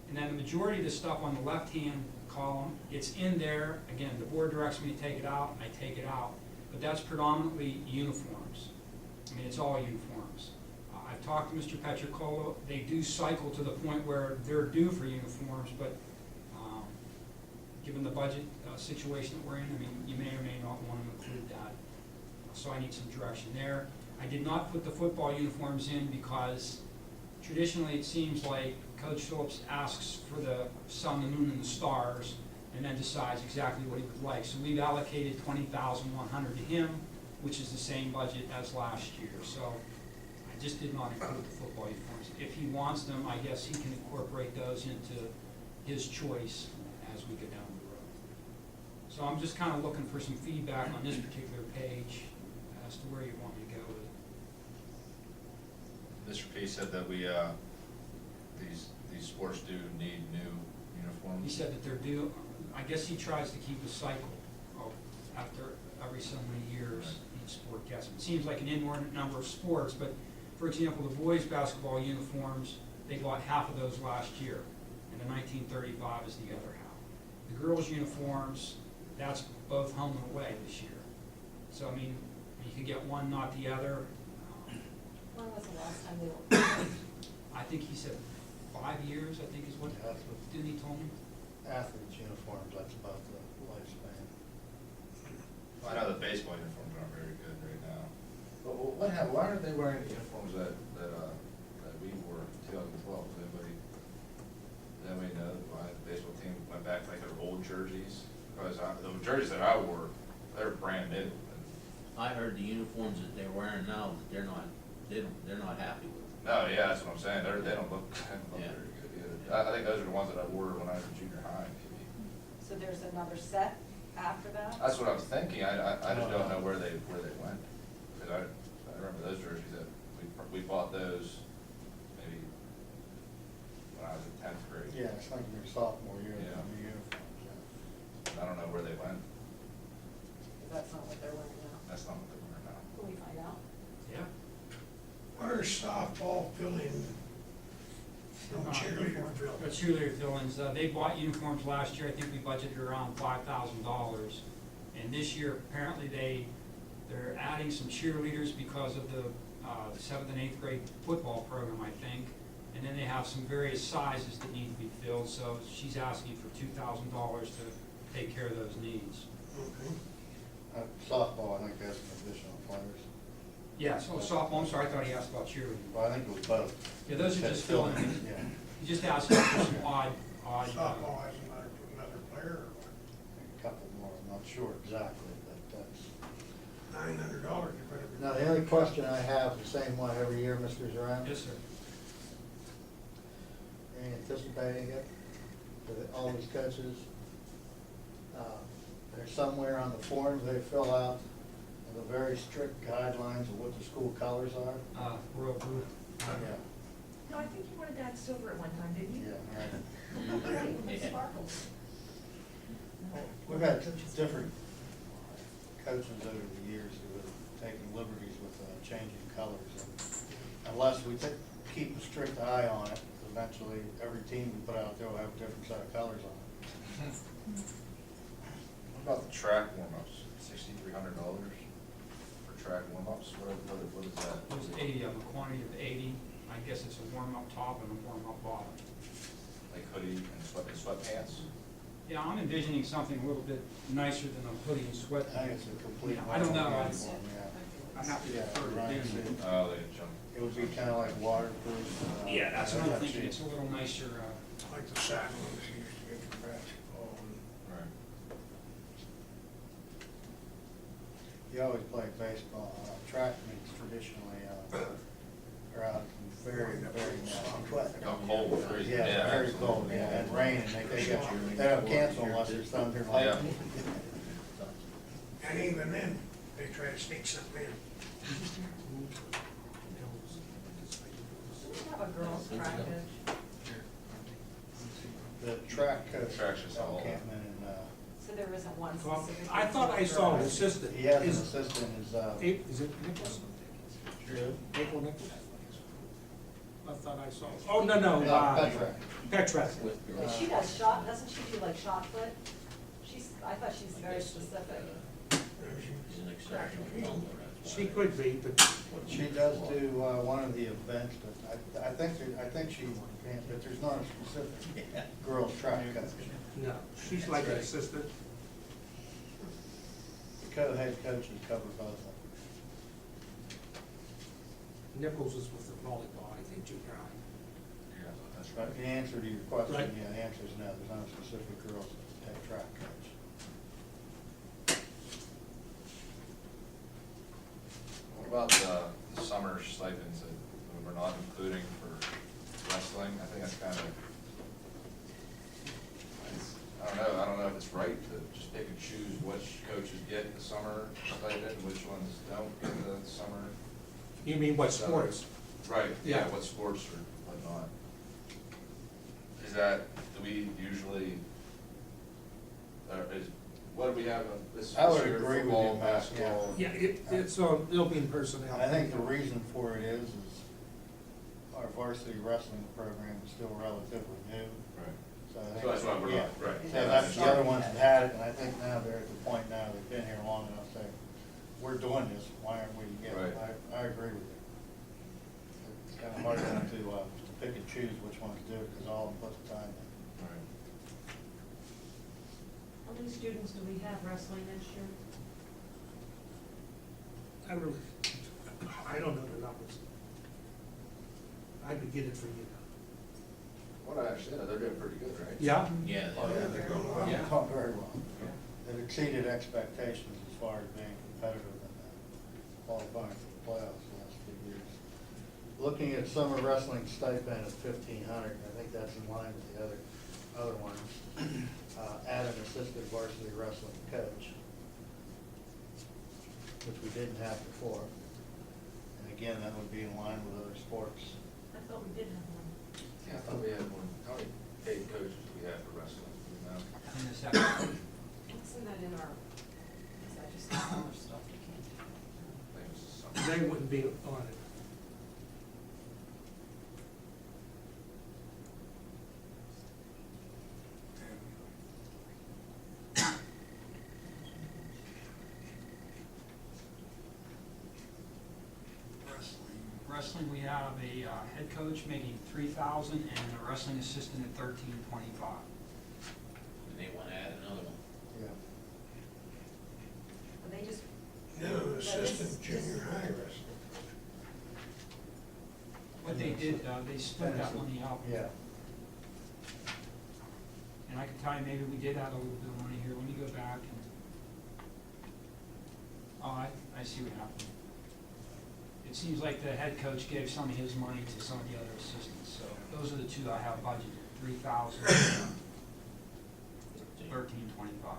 And then the majority of the stuff on the left-hand column, it's in there. Again, the board directs me to take it out, I take it out. But that's predominantly uniforms. I mean, it's all uniforms. I've talked to Mr. Petricolo. They do cycle to the point where they're due for uniforms, but given the budget situation that we're in, I mean, you may or may not want to include that. So I need some direction there. I did not put the football uniforms in because traditionally it seems like Coach Phillips asks for the sun, the moon, and the stars, and then decides exactly what he would like. So we've allocated $20,100 to him, which is the same budget as last year. So I just did not include the football uniforms. If he wants them, I guess he can incorporate those into his choice as we go down the road. So I'm just kind of looking for some feedback on this particular page as to where you want me to go with it. Mr. P said that we, these sports do need new uniforms. He said that they're due, I guess he tries to keep a cycle of after every so many years, each sport gets them. It seems like an inordinate number of sports, but for example, the boys' basketball uniforms, they bought half of those last year, and the 1935 is the other half. The girls' uniforms, that's both home and away this year. So, I mean, you could get one, not the other. When was the last time they were? I think he said 5 years, I think is what, Yeah, that's what didn't he told me? athletes' uniforms, that's about the lifespan. I know the baseball uniforms aren't very good right now. But why aren't they wearing the uniforms that we wore in 2012? Does anybody know why the baseball team went back to like their old jerseys? Because the jerseys that I wore, they were brand new. I heard the uniforms that they're wearing now, that they're not happy with. No, yeah, that's what I'm saying. They don't look, Yeah. very good either. I think those are the ones that I wore when I was in junior high, maybe. So there's another set after that? That's what I was thinking. I just don't know where they went. Because I remember those jerseys that we bought those maybe when I was in 10th grade. Yeah, it's like your sophomore year, Yeah. new uniforms, yeah. I don't know where they went. That's not what they're wearing now. That's not what they wear now. Can we find out? Yeah. Where's softball filling? No cheerleader fill. The cheerleader fill-ins, they bought uniforms last year. I think we budgeted around $5,000. And this year, apparently they're adding some cheerleaders because of the 7th and 8th grade football program, I think. And then they have some various sizes that need to be filled, so she's asking for $2,000 to take care of those needs. Okay. Softball, I think that's some additional players. Yeah, so softball, I'm sorry, I thought he asked about cheerleading. Well, I think it was both. Yeah, those are just filling in. Yeah, He just asked for some odd. Softball has another player or what? a couple more, I'm not sure exactly, but that's. $900, you better be. Now, the only question I have, the same one every year, Mr. Zarone. Yes, sir. Are you anticipating it for all these coaches? There's somewhere on the forms they fill out the very strict guidelines of what the school colors are. Royal blue. Yeah, No, I think you wanted that silver at one time, didn't you? yeah, right. It sparkles. We've had different coaches over the years who have taken liberties with changing colors. And unless we keep a strict eye on it, eventually every team we put out there will have a different set of colors on it. What about the track warm-ups? $6,300 for track warm-ups? What is that? It was 80 of them, a quantity of 80. I guess it's a warm-up top and a warm-up bottom. Like hoodie and sweatpants? Yeah, I'm envisioning something a little bit nicer than a hoodie and sweat. I think it's a complete. I don't know. uniform, yeah. I have to Yeah, defer to Ryan Dan. said- Oh, they jump. It would be kinda like waterproof. Yeah, that's what I'm yeah, thinking, she- it's a little nicer, Like the satin ones you used to get for basketball and. Right. You always play baseball, track meets traditionally, are out in very, very nasty weather. How cold, freezing, Yeah, yeah, very absolutely. cold, yeah, and rain, and they don't cancel unless there's thunder. and Yeah. lightning. And even then, they try to sneak something in. Do we have a girls' track coach? The track coach, Track's just all- Campman, and, So there isn't one Well, specific? I thought I saw an assistant. he has an Is- assistant, is, Is it Nichols? April Nichols? I thought I saw, oh, no, Petra. Petra. But she does shot, doesn't she do like shot put? I thought she's very specific. He's an exceptional bowler, that's why. She could be, but She does do, one of the events, but I think she, but there's not a specific girls' track coach. no, she's like an assistant. The co-head coaches cover both of them. Nichols is with the volleyball, I think, junior high. Yeah, that's But right. the answer to your question, Right. yeah, the answer is no, there's not a specific girls' head track coach. What about the summer stipends that we're not including for wrestling? I think that's kind of, I don't know if it's right to just pick and choose which coaches get the summer stipend and which ones don't get the summer. You mean what sports? Right, Yeah. yeah, what sports or whatnot. Is that, do we usually, what do we have, this I would year, agree with football, you, Matt, basketball? Yeah, it'll be in personnel. I think the reason for it is our varsity wrestling program is still relatively new. Right. So I think. So that's why we're yeah. not, right. So that's, the other ones have had it, and I think now they're at the point now, they've been here long enough, to say, we're doing this, why aren't we getting it? Right. I agree with you. It's kind of hard to pick and choose which ones do it, because all of them put the time in. Right. How many students do we have wrestling this year? I don't know the numbers. I could get it for you. What I actually, they're doing pretty good, right? Yeah? Yeah, Oh, yeah, they're going well. Yeah. Going very well. They've exceeded expectations as far as being competitive and qualifying for the playoffs the last few years. Looking at summer wrestling stipend of $1,500, I think that's in line with the other ones. Add an assistant varsity wrestling coach, which we didn't have before. And again, that would be in line with other sports. I thought we did have one. Yeah, I thought we had one, how many paid coaches do we have for wrestling, you know? in the second. Isn't that in our, is that just the summer stuff you can't do? I think it was some- They wouldn't be on it. Wrestling, we have a head coach making $3,000 and a wrestling assistant at $13.25. and they wanna add another one. Yeah. Are they just? No, this- assistant this- junior high wrestling. What they did, they split that money up. Yeah. And I can tell you, maybe we did add a little bit of money here, let me go back and, oh, I see what happened. It seems like the head coach gave some of his money to some of the other assistants, so those are the two I have budgeted, $3,000, $13.25.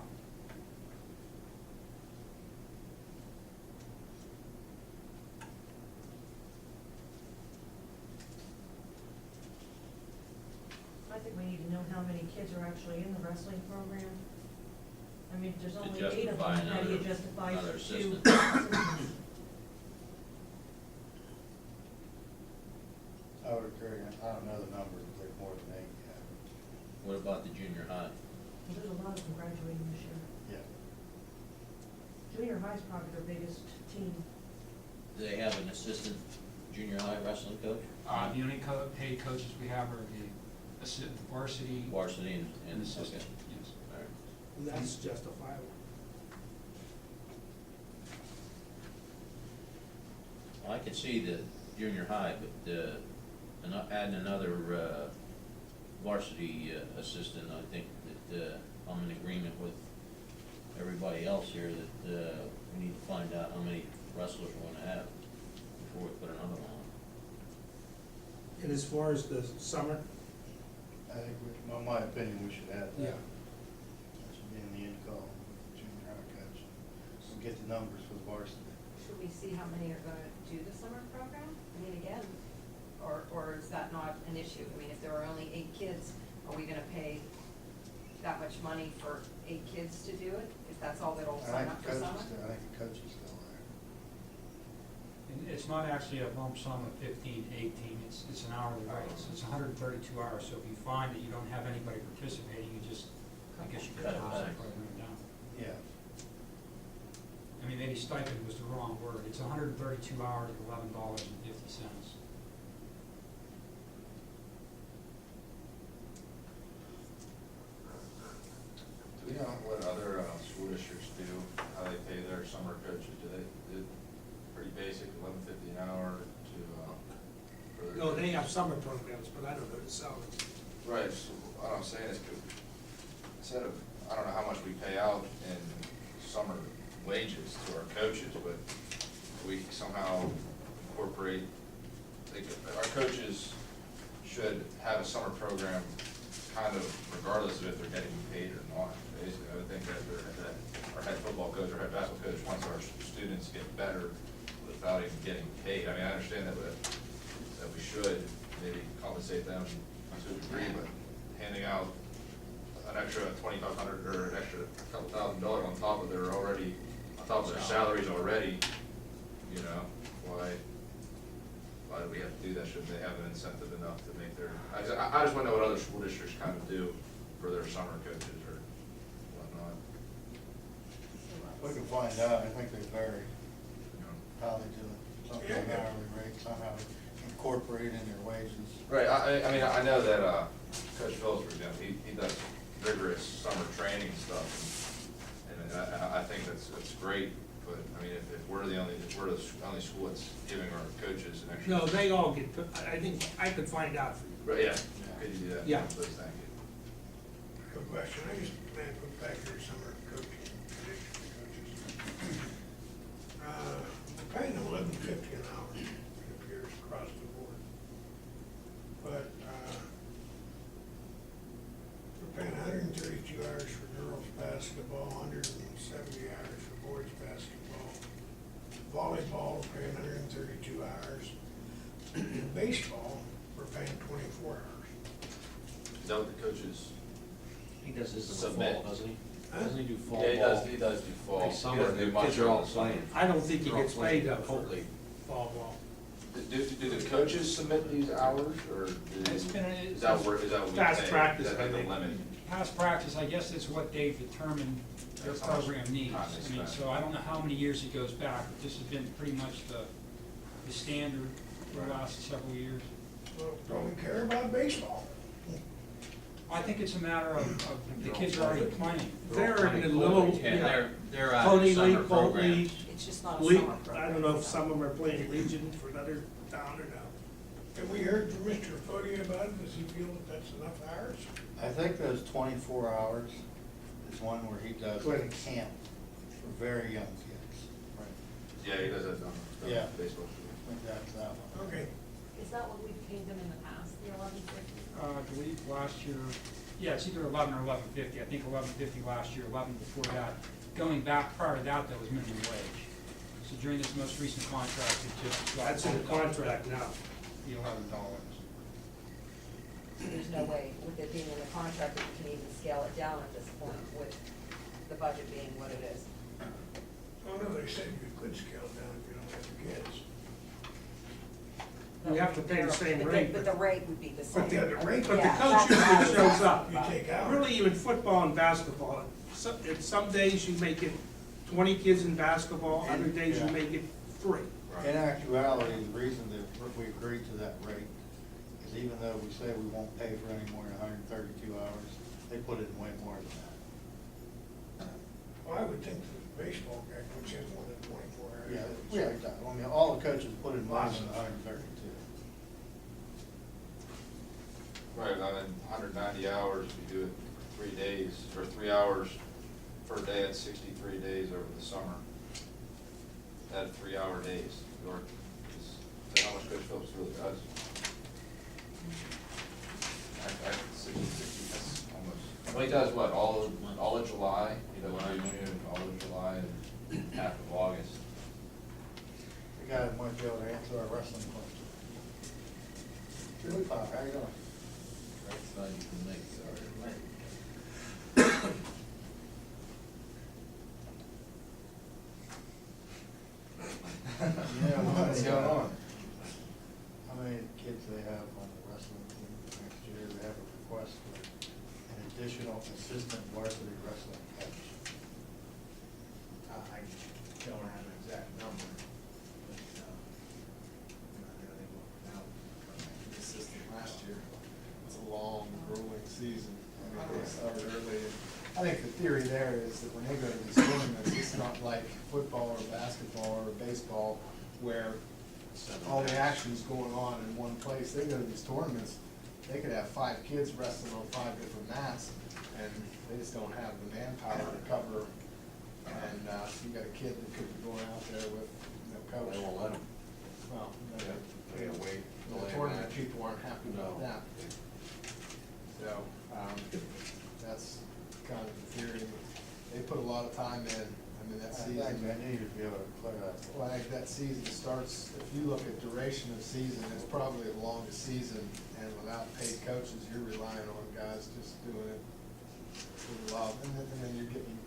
I think we need to know how many kids are actually in the wrestling program. I mean, if there's To only 8 of justify them, how do you another- justify another 2 assistant. assistants? I would agree. I don't know the number, but there's more than 8, What about the junior high? Well, there's a lot of them graduating this year. yeah. Junior high's probably their biggest team. Do they have an assistant junior high wrestling coach? The only paid coaches we have are the varsity Varsity and and assistant? assistant, yes. All right. That's justifiable. I could see the junior high, but, adding another, varsity assistant, I think that, I'm in agreement with everybody else here that, we need to find out how many wrestlers we're gonna have before we put another one on. And as far as the summer, I think, in my opinion, we should add yeah, that. That should be in the end call, junior high coach. We'll get the numbers for the varsity. Should we see how many are gonna do the summer program? I mean, again, or is that not an issue? I mean, if there are only 8 kids, are we gonna pay that much money for 8 kids to do it? If that's all that'll sign up for summer? I think the coach is still there. And it's not actually a lump sum of 15 to 18, it's an hourly rate, so it's 132 hours. So if you find that you don't have anybody participating, you just, I guess you could Cut it close back. the program down. Yeah. I mean, maybe stipend was the wrong word, it's 132 hours at $11.50. Do we know what other school districts do, how they pay their summer coaches? Do they, pretty basic, $11.50 an hour to, for their? no, they have coaches? summer programs, but I don't know the salaries. Right, so what I'm saying is, instead of, I don't know how much we pay out in summer wages to our coaches, but we somehow incorporate, our coaches should have a summer program kind of regardless of if they're getting paid or not. Basically, I would think that our head football coach or head basketball coach wants our students to get better without even getting paid. I mean, I understand that we should maybe compensate them to a degree, but handing out an extra $2,500 or an extra couple $1,000 on top of their already, on top of their salaries already, you know, why do we have to do that? Shouldn't they have an incentive enough to make their, I just want to know what other school districts kind of do for their summer coaches or whatnot. We can find out, I think they vary, You know? how they do it, something like hourly rate, somehow incorporate in their wages. Right, I mean, I know that, Coach Phillips, for example, he does rigorous summer training and stuff, and I think that's great, but, I mean, if we're the only school that's giving our coaches an extra. No, they all get, I think, I could find out for you. Right, yeah, could you do that? Yeah. Please, thank you. Good question. I just, man, put back here summer coaching, district coaches. We're paying $11.50 an hour, it appears, across the board. But, we're paying 132 hours for girls' basketball, 170 hours for boys' basketball. Volleyball, we're paying 132 hours. Baseball, we're paying 24 hours. Is that what the coaches? He does his in the Submit. fall, doesn't he? Huh? Doesn't he do fall Yeah, ball? he does do fall. Like He summer, doesn't do the much kids are all of the summer. playing. I don't think he They're all gets playing paid though for Hopefully. fall ball. Do the coaches submit these hours, or It's been is that what we pay? Past practice, Is that I the think. limit? Past practice, I guess it's what they've determined their That's how much program needs. time they I mean, spend. so I don't know how many years it goes back, but this has been pretty much the standard for the last several years. Well, don't we care about baseball? I think it's a matter of the kids are already playing. They're in the little, Yeah, yeah, they're out Pony of summer League, Boat programs. League, It's just not a League, summer program. I don't know if some of them are playing Legion for another town or no. Have we heard from Mr. Fode about it? Does he feel that that's enough hours? I think those 24 hours is one where he does a Clinics. camp for very young kids. Yeah, he does that on Yeah. baseball. I think that's that one. Okay. Is that what we've paid them in the past, the $11.50? I believe last year, yeah, it's either 11 or 11.50. I think 11.50 last year, 11 before that. Going back prior to that, was minimum wage. So during this most recent contract, it just. That's in the contract now. The $11. There's no way, with it being in the contract, that we can even scale it down at this point with the budget being what it is. Oh, no, they said you could scale it down if you don't have the kids. We have to pay the same But rate. But the rate would be the same. But Yeah, the rate- But the Yeah, coach that's what I usually was shows up. You take out. Really, even football and basketball, some days you make it 20 kids in basketball, other days you Yeah. make it 3. In actuality, the reason that we agreed to that rate is even though we say we won't pay for any more than 132 hours, they put in way more than that. Well, I would think that baseball guy, which is more than 24 hours. Yeah, exactly. I mean, all the coaches put in less than 132. Right, and then 190 hours, if you do it 3 days, or 3 hours per day, that's 63 days over the summer. Add 3-hour days, or is that how much Coach Phillips really does? I 60, that's almost, well, he does what, all of July, he does June, all of July, and half of August. The guy that might be able to answer our wrestling question. Julie Power, how you doing? That's how you can make it. Yeah, what's going on? How many kids they have on the wrestling team next year? They have a request for an additional assistant varsity wrestling coach. I don't have an exact number, but, I know they were out the assistant last year. It's a long, grueling season. I mean, they started early. I think the theory there is that when they go to these tournaments, it's not like football or basketball or baseball where all the action's going on in one place. They go to these tournaments, they could have 5 kids wrestling on 5 different mats, and they just don't have the manpower to cover. And you got a kid that could be going out there with no coach. They won't let them. Well, They gotta wait. the tournament people aren't happy about No. that. So, that's kind of the theory. They put a lot of time in. I mean, that I season. need to be able to clear that. Well, I think that season starts, if you look at duration of season, it's probably the longest season, and without paid coaches, you're relying on guys just doing it for love. And then you're getting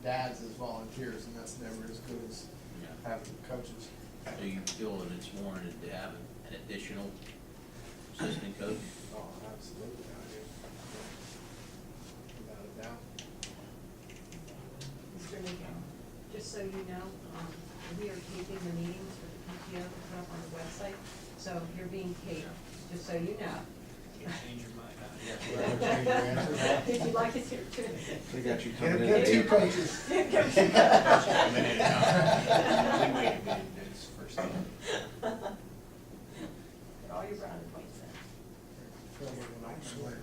dads as volunteers, and that's never as good as Yeah. having coaches. So you feel that it's warranted to have an additional assistant coach? Oh, absolutely, I do. Without a doubt. Mr. Nico, just so you know, we are taping the meetings for the PTO to put up on the website, so you're being taped, just so you know. Change your mind. Change your answer now? If you'd like us here too. They got you Get coming in. get 2 at 8. coaches. We wait a minute, it's first thing. Get all your brownie points in. I swear.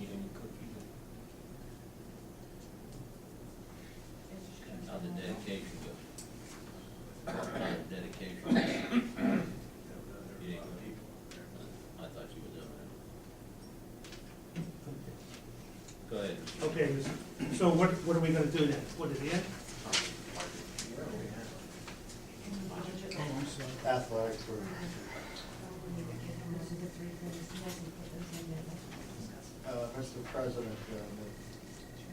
You don't cook either. How the dedication go? How the dedication go? You didn't go? I thought you were doing that. Go ahead. Okay, so what are we gonna do then? Put it in? Athletics were, Mr. President,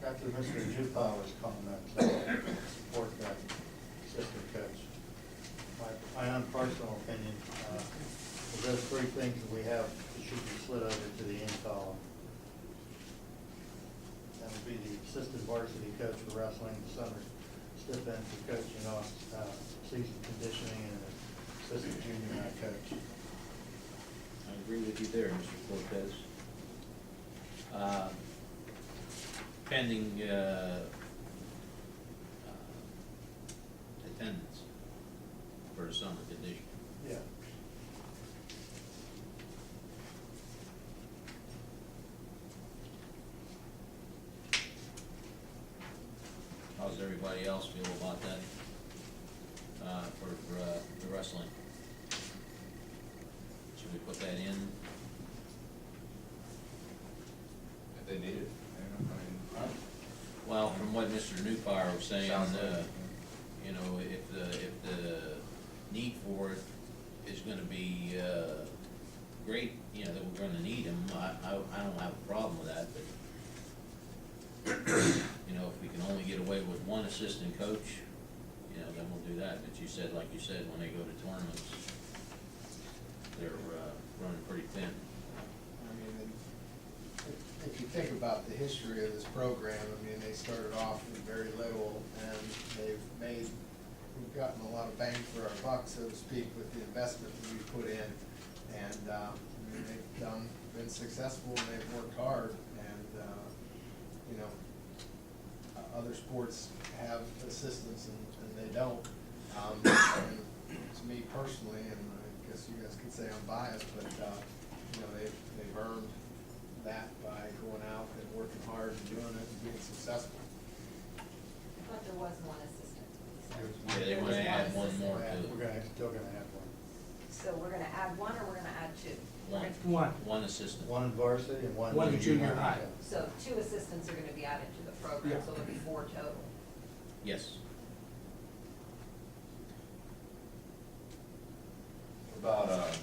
after Mr. Jupawa's comments, support that assistant coach. My own personal opinion, of those 3 things that we have, it should be slid over to the end column. That would be the assistant varsity coach for wrestling, the summer stipend for coaching off season conditioning, and assistant junior high coach. I agree with you there, Mr. Cortez. Pending, attendance for the summer condition. Yeah. How's everybody else feel about that, for the wrestling? Should we put that in? If they need it, I mean, Well, from what Mr. Newfire was saying, Sounds like- you know, if the need for it is gonna be, great, you know, that we're gonna need them, I don't have a problem with that, but, you know, if we can only get away with 1 assistant coach, you know, then we'll do that, but you said, like you said, when they go to tournaments, they're, running pretty thin. I mean, if you think about the history of this program, I mean, they started off with very little, and we've gotten a lot of bang for our buck, so to speak, with the investment that we put in. And, I mean, they've been successful, and they've worked hard, and, you know, other sports have assistants and they don't. And to me personally, and I guess you guys could say I'm biased, but, you know, they've earned that by going out and working hard and doing it and being successful. I thought there was one assistant. Yeah, they wanna add one more to We're still gonna have one. So we're gonna add one or we're gonna add two? one assistant. One in varsity and one. One in junior high. So two assistants are gonna be added to the program, Yeah. so there'll be 4 total. Yes. About,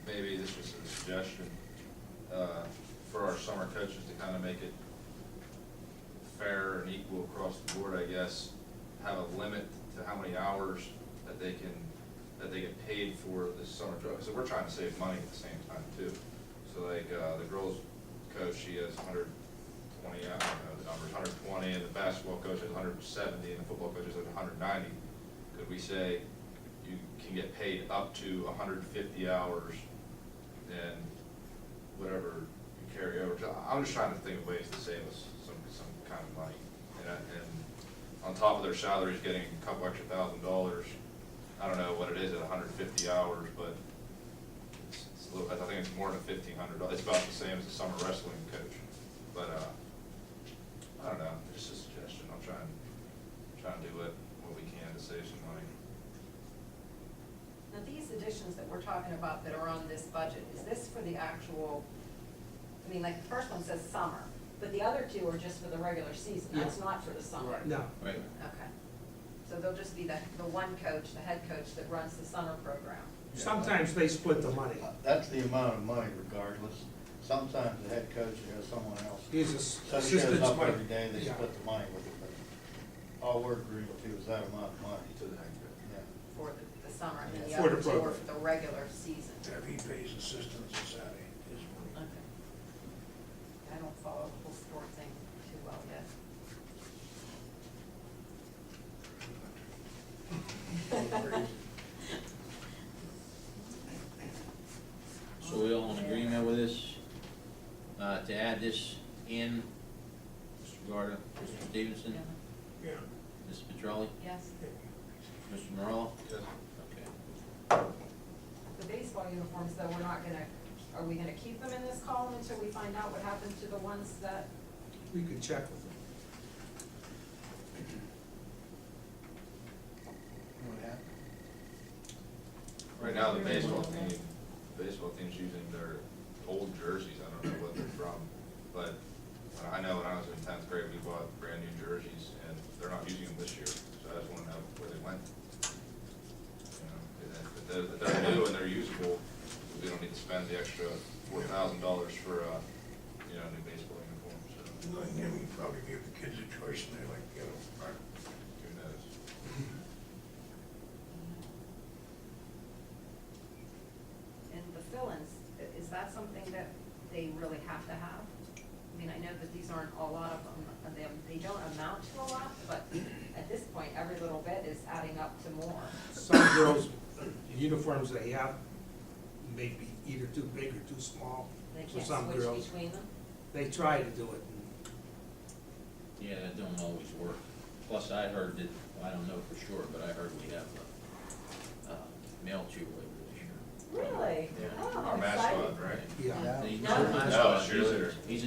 maybe this was a suggestion, for our summer coaches to kind of make it fair and equal across the board, I guess, have a limit to how many hours that they get paid for this summer job, because we're trying to save money at the same time too. So like, the girls coach, she has 120, I don't know the numbers, 120, and the basketball coach has 170, and the football coach has 190. Could we say you can get paid up to 150 hours and whatever you carry over? I'm just trying to think of ways to save us some kind of money. And on top of their salaries, getting a couple extra $1,000, I don't know what it is at 150 hours, but it's a little, I think it's more than $1,500. It's about the same as a summer wrestling coach. But I don't know, just a suggestion. I'm trying to do what we can to save some money. Now, these additions that we're talking about that are on this budget, is this for the actual, I mean, like, the first one says summer, but the other two are just for the regular season, that's not for the summer? No. Right. Okay. So they'll just be the one coach, the head coach that runs the summer program? Sometimes they split the money. That's the amount of money regardless. Sometimes the head coach has someone else. He's a So he shows assistant. up every day, they Yeah. split the money with it, but all we're agreeing to is that amount of money. To the head coach. Yeah. For the summer, and then the For the other two are program. for the regular season? If he pays assistants, it's out of his money. Okay. I don't follow the whole sport thing too well yet. So we all in agreement with this, to add this in, Mr. Garda, Mr. Stevenson, Yeah. Ms. Petrelli, Yes. Mr. Morello? Yes. Okay. The baseball uniforms, though, we're not gonna, are we gonna keep them in this column until we find out what happens to the ones that? We could check with them. What happened? Right now, the baseball team's using their old jerseys. I don't know what they're from, but I know when I was in 10th grade, we bought brand new jerseys, and they're not using them this year. So I just want to know where they went. You know, if they're new and they're usable, we don't need to spend the extra $4,000 for new baseball uniforms. So Knowing him, you probably give the kids a choice and they like, you know. right, who knows? And the fill-ins, is that something that they really have to have? I mean, I know that these aren't a lot of them, they don't amount to a lot, but at this point, every little bit is adding up to more. Some girls, the uniforms they have may be either too big or too small They for can't some switch girls. between them? They try to do it. Yeah, that don't always work. Plus, I heard that, I don't know for sure, but I heard we have a male cheerleader this year. Really? Yeah. Oh, Our exciting. mascot, right? Yeah. He's No. not a No, mascot. cheerleader. He's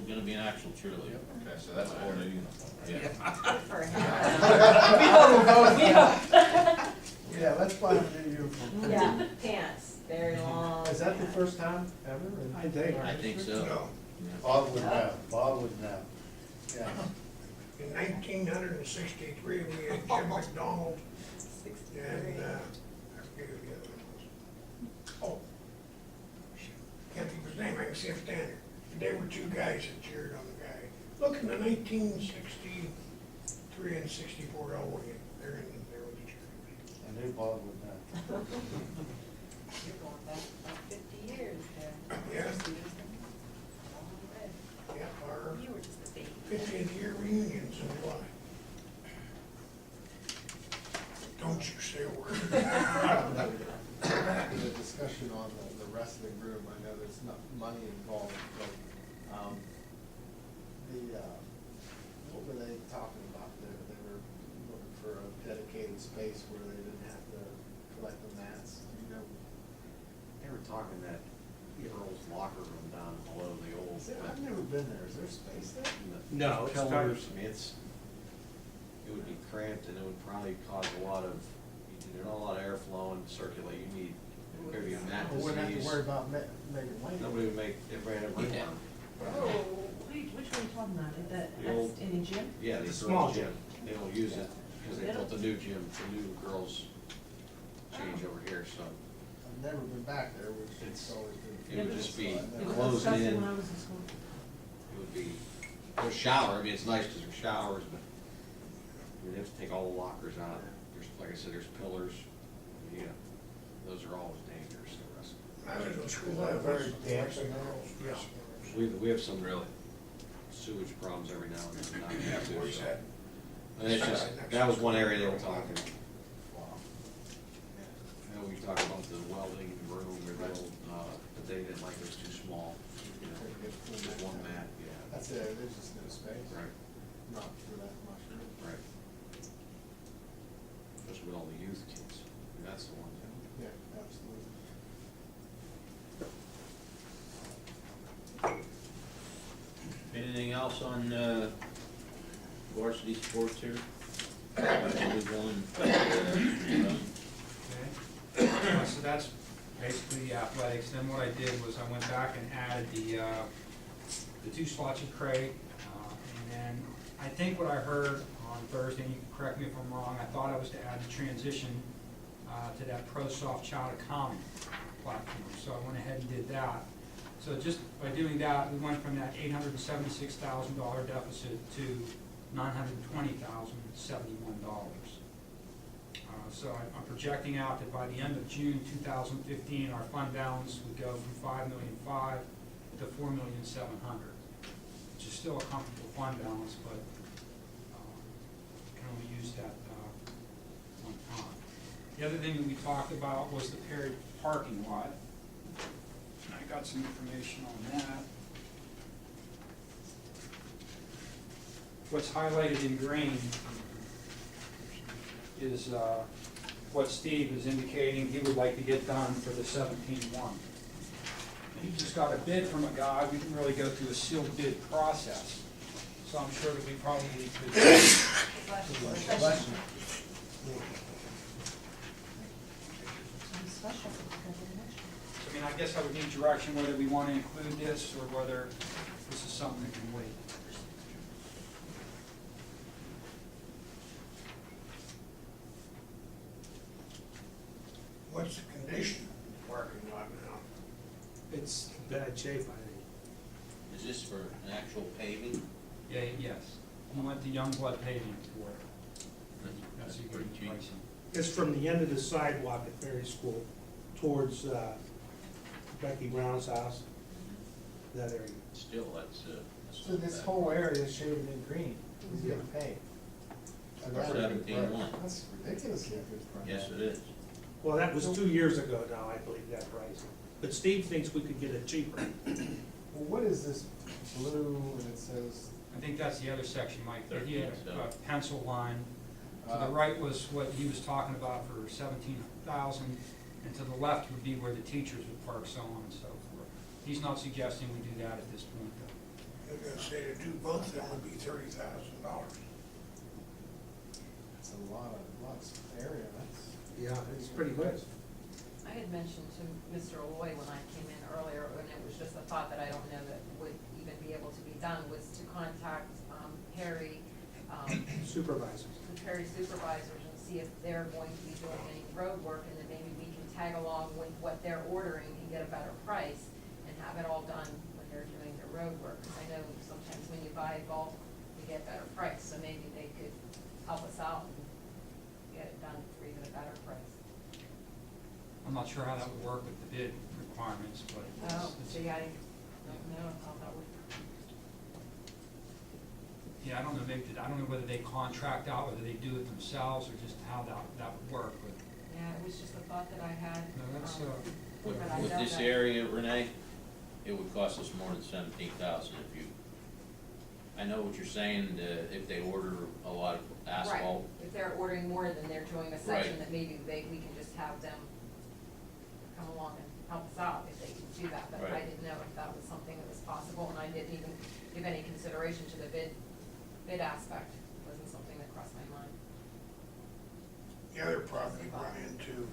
gonna be an actual cheerleader. Okay, so that's a whole new uniform. Yeah. Good for him. Yeah, let's buy a new uniform. Yeah, pants, very long. Is that the pants. first time ever? in I think. our I think history? so. No. Yeah. Bob would know, Bob would know. Yeah. In 1963, we had Jim McDonald 63. and, I forget who the other one was. Oh, shoot, can't think of his name, I can see him standing there. But they were two guys that cheered on the guy. Look, in the 1963 and 64 Ellwood, they're with the cheerleaders. I knew Bob would know. You're going back about 50 years there. Yeah. All the way. Yeah, our You were just a baby. 50th year reunions in July. Don't you say a word. The discussion on the wrestling room, I know there's not money involved, but, What were they talking about there? They were looking for a dedicated space where they didn't have to collect the mats, you know? They were talking that girls' locker room down below the old. I've never been there. Is there space there? No, it's Pillars, I mean, it would be cramped and it would probably cause a lot of, there's not a lot of airflow and circulate, you need, maybe a mat We wouldn't have to disease. worry about making lane. Nobody would make, everybody had a ring Yeah. on. Oh, wait, which one are you talking about? The old- That's in a gym? Yeah, the It's a small girls' gym. gym, they don't use it, because they built a new gym, the new girls' change over here, so I've never been back there, which it's always been. it would just be It was closed disgusting in. when I was in school. It would be, there's shower, I mean, it's nice because there's showers, but you have to take all the lockers out. There's, like I said, there's pillars, yeah, those are always dangerous, the rest. I was in school, Is that I very was. damp in there? We have some Really? sewage problems every now and then, not have to, Where's so. that? And it's just, that was one area they were talking. Wow. You know, we talked about the welding room or the old, but they didn't like it was too small, you know, just one mat, yeah. That's it, there's just no space. Right, Not for that much room. right. Especially with all the youth kids, and that's the one thing. Yeah, absolutely. Anything else on, varsity sports here? Move on. Okay. So that's basically the athletics. Then what I did was I went back and added the two slots of Craig. And then I think what I heard on Thursday, and you can correct me if I'm wrong, I thought I was to add the transition to that ProSoft Child Economy platform. So I went ahead and did that. So just by doing that, we went from that $876,000 deficit to $920,071. So I'm projecting out that by the end of June 2015, our fund balance would go from $5,000,500 to $4,700,000, which is still a comfortable fund balance, but can only use that one time. The other thing that we talked about was the Perry parking lot. And I got some information on that. What's highlighted in green is what Steve is indicating he would like to get done for the 17-1. And he just got a bid from a guy. We didn't really go through a sealed bid process. So I'm sure that we probably could. I mean, I guess I would need direction whether we want to include this or whether this is something that can wait. What's the condition of the parking lot now? It's in bad shape, I think. Is this for an actual paving? Yeah, yes. We went to Youngblood paving for it. That's a good cheap. pricing. It's from the end of the sidewalk at Ferry School towards Becky Brown's house, that area. Still, that's So not this bad. whole area is shaded in green, who's gonna pay? For 17-1. That's ridiculously good price. Yes, it is. Well, that was 2 years ago now, I believe, that price. But Steve thinks we could get it cheaper. Well, what is this blue and it says? I think that's the other section, Mike, that he had 13, a pencil line. To the right was what he was talking about for 17,000, and to the left would be where the teachers would park, so on and so forth. He's not suggesting we do that at this point, though. I was gonna say to do both of them would be $30,000. It's a lot of area, that's. Yeah, it's pretty good. I had mentioned to Mr. Ellwood when I came in earlier, and it was just a thought that I don't know that would even be able to be done, was to contact Perry, Supervisors. the Perry supervisors and see if they're going to be doing any road work, and then maybe we can tag along with what they're ordering and get a better price and have it all done when they're doing their road work. 'Cause I know sometimes when you buy bulk, you get a better price, so maybe they could help us out and get it done for even a better price. I'm not sure how that would work with the bid requirements, but Oh, see, I don't know how that would. yeah, I don't know, maybe, I don't know whether they contract out, whether they do it themselves, or just how that would work, but, Yeah, it was just a thought that I had. no, that's, With, but I with doubt this that- area, Renee, it would cost us more than 17,000 if you I know what you're saying, if they order a lot of asphalt. Right, if they're ordering more than they're doing a section, Right. that maybe we can just have them come along and help us out if they can do that, but I Right. didn't know if that was something that was possible, and I didn't even give any consideration to the bid aspect, it wasn't something that crossed my mind. The other problem we run into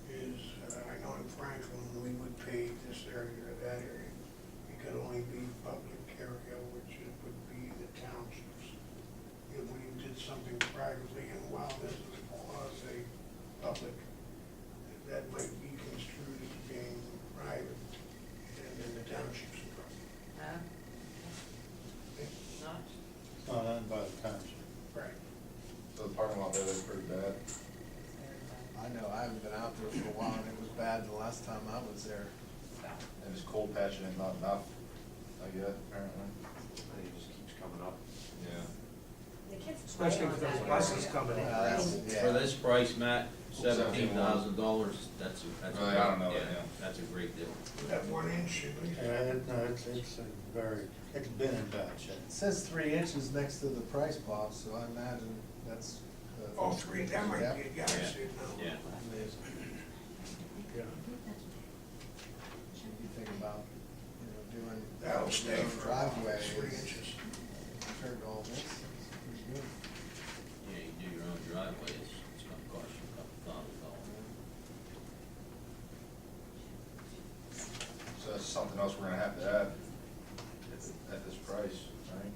is, I know in Franklin, we would pay this area or that area. It could only be public area, which it would be the townships. If we did something privately, and while this is quasi public, that might be construed as being private, and then the townships are private. Not, It's not owned by the township. Right. So the parking lot there looks pretty bad. I know, I haven't been out there for a while, and it was bad the last time I was there. And it's cold patching it not enough, I guess, apparently. I think it just keeps coming up. Yeah. the kids Especially play on if there's that buses area. coming in. Yeah. For this price, Matt, $17,000, that's a Really, I don't know, yeah. That's a great deal. That 1 inch, at least. No, it's a very, it's been in bad shape. It says 3 inches next to the price box, so I imagine that's. Oh, 3, that might Yep. be, yeah, I see it now. Yeah. Amazing. Yeah. You think about, doing. That'll stay your own for a while, driveway, 3 is- inches. compared to all this, it's pretty good. Yeah, you do your own driveway, it's gonna cost you a couple $1,000. So that's something else we're gonna have to add at this price, right?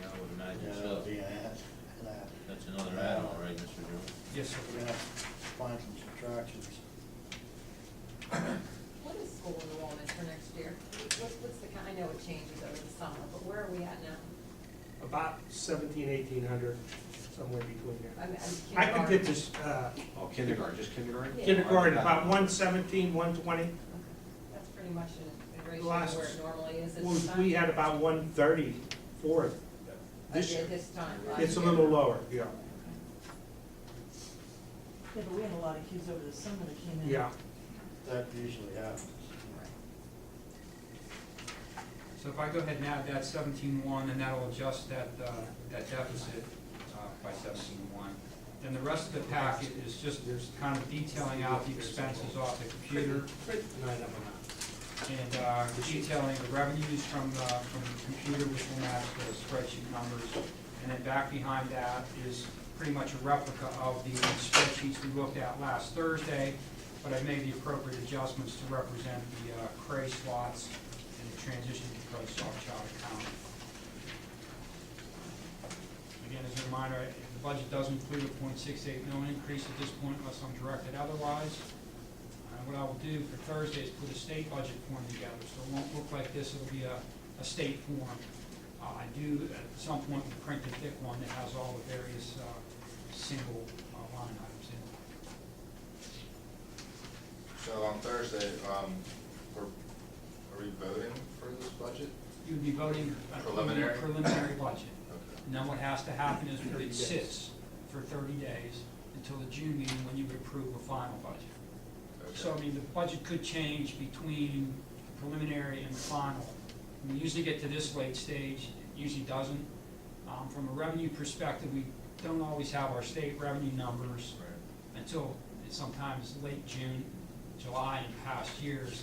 Yeah, I would imagine Yeah, so. that'll be an add. That's another add-on, right, Mr. Jones? Yes, sir. We're gonna have to find some subtractions. What is school enrollment for next year? What's the, I know it changes over the summer, but where are we at now? About 1,700, 1,800, somewhere between there. I'm I could get kindergarten. this, Oh, kindergarten, just kindergarten? Yeah. kindergarten, about 117, 120. Okay. That's pretty much in ratio Last- to where it normally is at this time? We had about 130 for it. This year. This time, last It's a year. little lower, yeah. Yeah, but we had a lot of kids over the summer that came in. Yeah. That usually happens. So if I go ahead and add that 17.1, then that'll adjust that deficit by 17.1. Then the rest of the packet is just kind of detailing out the expenses off the computer and detailing the revenues from the computer, which will match the spreadsheet numbers. And then back behind that is pretty much a replica of the spreadsheets we looked at last Thursday, but I made the appropriate adjustments to represent the CRA slots and the transition to pro soft child account. Again, as a reminder, the budget does include a .68 million increase at this point unless I'm directed otherwise. What I will do for Thursday is put a state budget form together, so it won't look like this, it'll be a state form. I do, at some point, will print a thick one that has all the various single line items in it. So on Thursday, are we voting for this budget? You'd be voting Preliminary? preliminary budget. Okay. And then what has to happen is it sits for 30 days until the June meeting when you would approve a final budget. Okay. So, I mean, the budget could change between the preliminary and the final. We usually get to this late stage, it usually doesn't. From a revenue perspective, we don't always have our state revenue numbers Right. until sometimes late June, July in past years.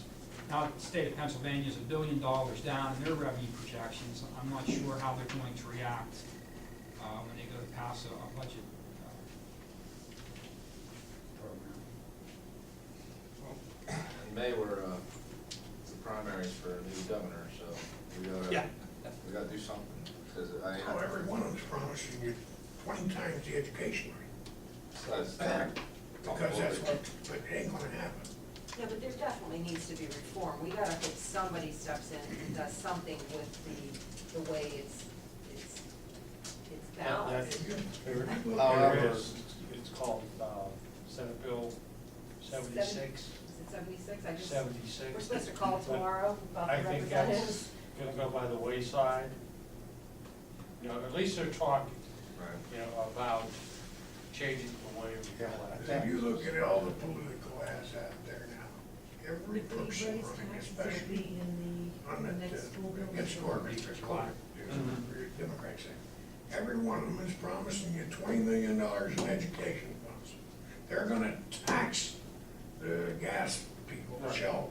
Now, the state of Pennsylvania is $1 billion down in their revenue projections. I'm not sure how they're going to react when they go to pass a budget program. In May, it's the primaries for a new governor, so we gotta do something, because Oh, every one of them's promising you 20 times the education rate. that's. Because that's what, but it ain't gonna happen. Yeah, but there definitely needs to be reform. We gotta hope somebody steps in and does something with the way it's balanced. However, It's called, Senate Bill 76. Is it 76? I just, 76. we're supposed to call tomorrow about I the think representatives. that's gonna go by the wayside. At least they're talking, right. about changing the way we go. If you look at all the political ads out there now, every If we person raise running, taxes, it'll especially be in on the that, next school building. gets scored, districts, Democrats say. Every one of them is promising you $20 million in education funds. They're gonna tax the gas people, the Shell.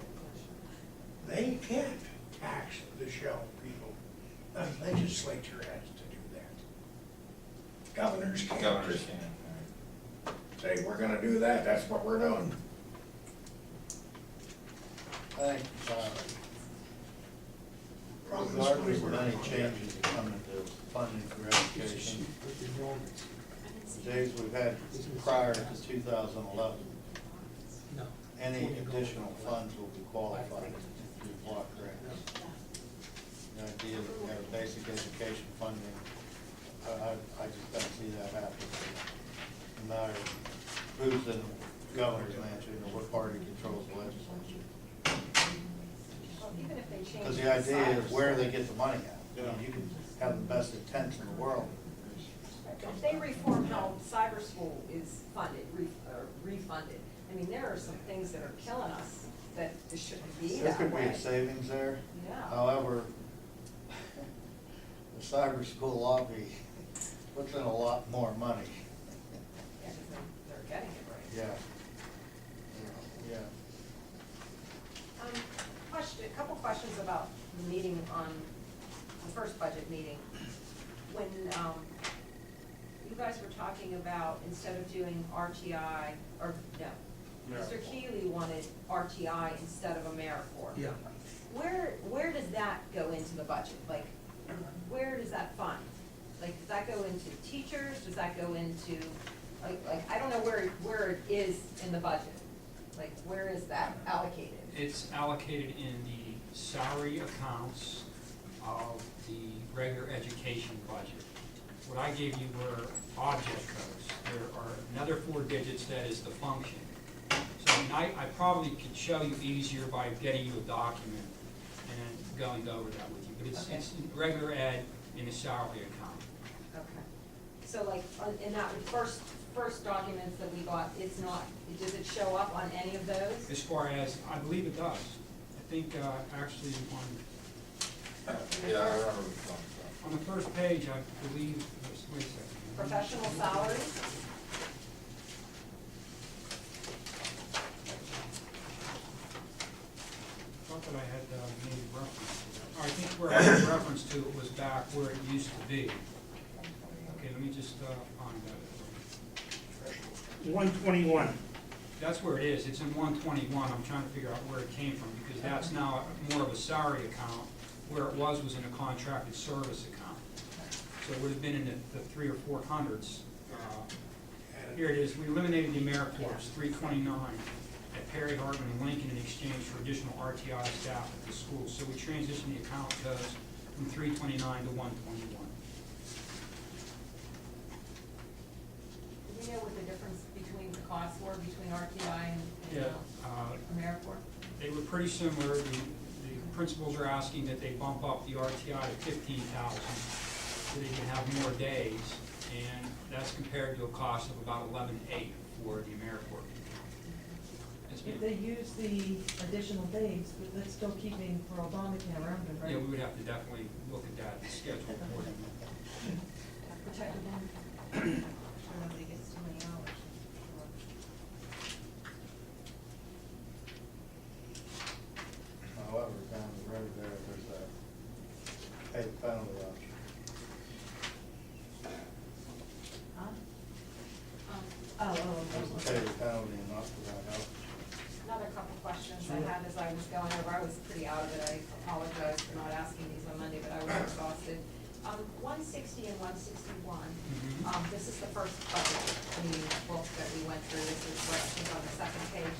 They can't tax the Shell people. The legislature has to do that. Governors can't Governors just can. say, we're gonna do that, that's what we're doing. I think, regardless of any changes that come into funding for education, the days we've had prior to 2011, any additional funds will be qualified through block grants. The idea that we have basic education funding, I just don't see that happening. No matter who's in the governor's mansion or what party controls the legislature. Well, even if they change. Because the idea is where they get the money at. I mean, you can have the best intents in the world. If they reform how cyber school is funded, refunded, I mean, there are some things that are killing us that it shouldn't be There that could be way. a savings there. Yeah. However, the cyber school lobby puts in a lot more money. Yeah, 'cause they're getting it right. Yeah. Yeah. A couple questions about the meeting on, the first budget meeting. When, you guys were talking about, instead of doing RTI, or, no, Mr. Keeley wanted RTI instead of AmeriCorps. Yeah. Where does that go into the budget? Like, where does that fund? Like, does that go into teachers? Does that go into, like, I don't know where it is in the budget. Like, where is that allocated? It's allocated in the salary accounts of the regular education budget. What I gave you were object codes. There are another 4 digits that is the function. So I mean, I probably could show you easier by getting you a document and going over that with you. But it's, Okay. it's regular ed in a salary account. Okay. So like, in that first documents that we got, it's not, does it show up on any of those? As far as, I believe it does. I think actually on Yeah, I remember what you're talking about. On the first page, I believe, wait a second. Professional salaries? Thought that I had made reference to that. I think where I made reference to it was back where it used to be. Okay, let me just find that. 121. That's where it is. It's in 121. I'm trying to figure out where it came from because that's now more of a salary account. Where it was in a contracted service account. So it would have been in the 300 or 400s. Here it is. We eliminated the AmeriCorps, 329 at Perry, Hartman, and Lincoln in exchange for additional RTI staff at the school. So we transitioned the account codes from 329 to 121. Do we know what the difference between the costs were between RTI and Yeah, AmeriCorps? they were pretty similar. The principals are asking that they bump up the RTI to 15,000 so they can have more days, and that's compared to a cost of about 11,800 for the AmeriCorps. If they use the additional days, but that's still keeping for Obamacare around it, right? Yeah, we would have to definitely look at that schedule accordingly. Protected one. Nobody gets too many hours. However, down the road there's a pay penalty option. Huh? There's a pay penalty and not for that help. Another couple questions I had as I was going over, I was pretty out of it, I apologize for not asking these on Monday, but I was exhausted. 160 and 161, this is the first budget meeting book that we went through, this is what is on the second page.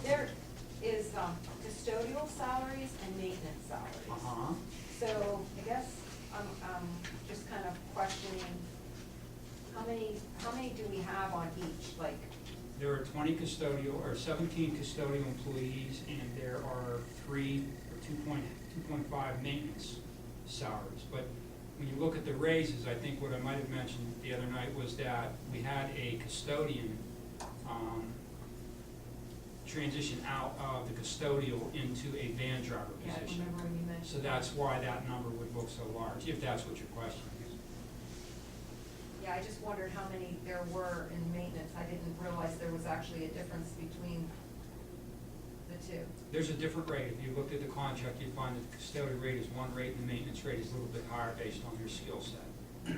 There is custodial salaries and maintenance salaries. So I guess I'm just kind of questioning, how many do we have on each, like? There are 20 custodial, or 17 custodial employees, and there are 3 or 2.5 maintenance salaries. But when you look at the raises, I think what I might have mentioned the other night was that we had a custodian transition out of the custodial into a van driver Yeah, I position. remember when you mentioned. So that's why that number would look so large, if that's what your question is. Yeah, I just wondered how many there were in maintenance. I didn't realize there was actually a difference between the two. There's a different rate. If you looked at the contract, you'd find that the custodial rate is one rate and the maintenance rate is a little bit higher based on your skill set.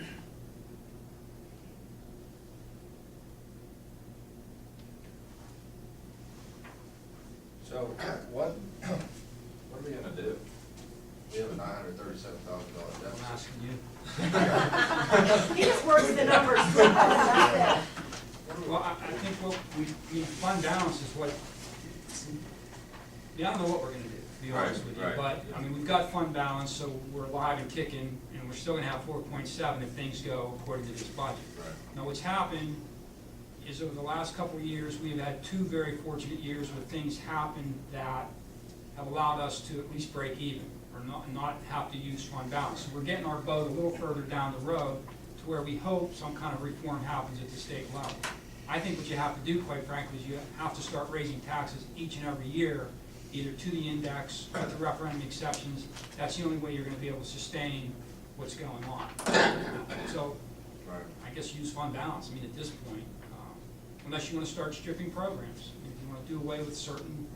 So what are we gonna do? We have a $937,000 I'm deficit. asking you. He just works the numbers. Well, I think what we fund balance is what, I don't know what we're gonna do, to be honest with you. Right. But, I mean, we've got fund balance, so we're alive and kicking, and we're still gonna have 4.7 if things go according to this budget. Right. Now, what's happened is over the last couple of years, we've had two very fortunate years where things happen that have allowed us to at least break even, or not have to use fund balance. So we're getting our boat a little further down the road to where we hope some kind of reform happens at the state level. I think what you have to do, quite frankly, is you have to start raising taxes each and every year, either to the index or to referendum exceptions. That's the only way you're gonna be able to sustain what's going on. So, Right. I guess use fund balance, I mean, at this point, unless you wanna start stripping programs. If you wanna do away with certain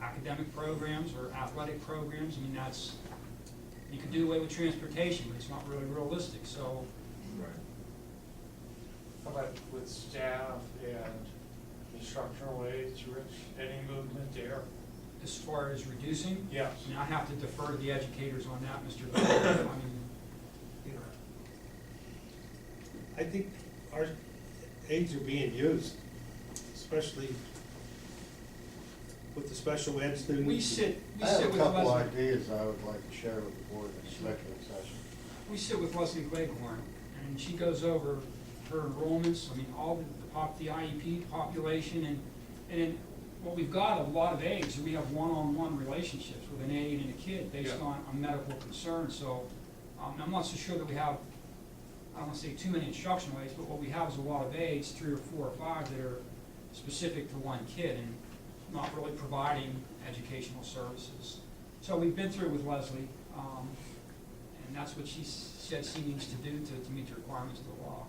academic programs or athletic programs, I mean, you can do away with transportation, but it's not really realistic, so. Right. How about with staff and instructional aides, Rich, any movement there? As far as reducing, Yes. I mean, I have to defer to the educators on that, Mr. Bell. I mean, You know, I think our aids are being used, especially with the special ed students. we sit I have a with couple Leslie, ideas I would like to share with the board in executive session. we sit with Leslie Cleghorn, and she goes over her enrollments, I mean, all the IEP population, and then what we've got, a lot of aides, we have one-on-one relationships with an aide and a kid based Yeah. on medical concerns, so, I'm not so sure that we have, I don't wanna say too many instructional aides, but what we have is a lot of aides, 3 or 4 or 5, that are specific to one kid and not really providing educational services. So we've been through with Leslie, and that's what she said she needs to do to meet the requirements of the law.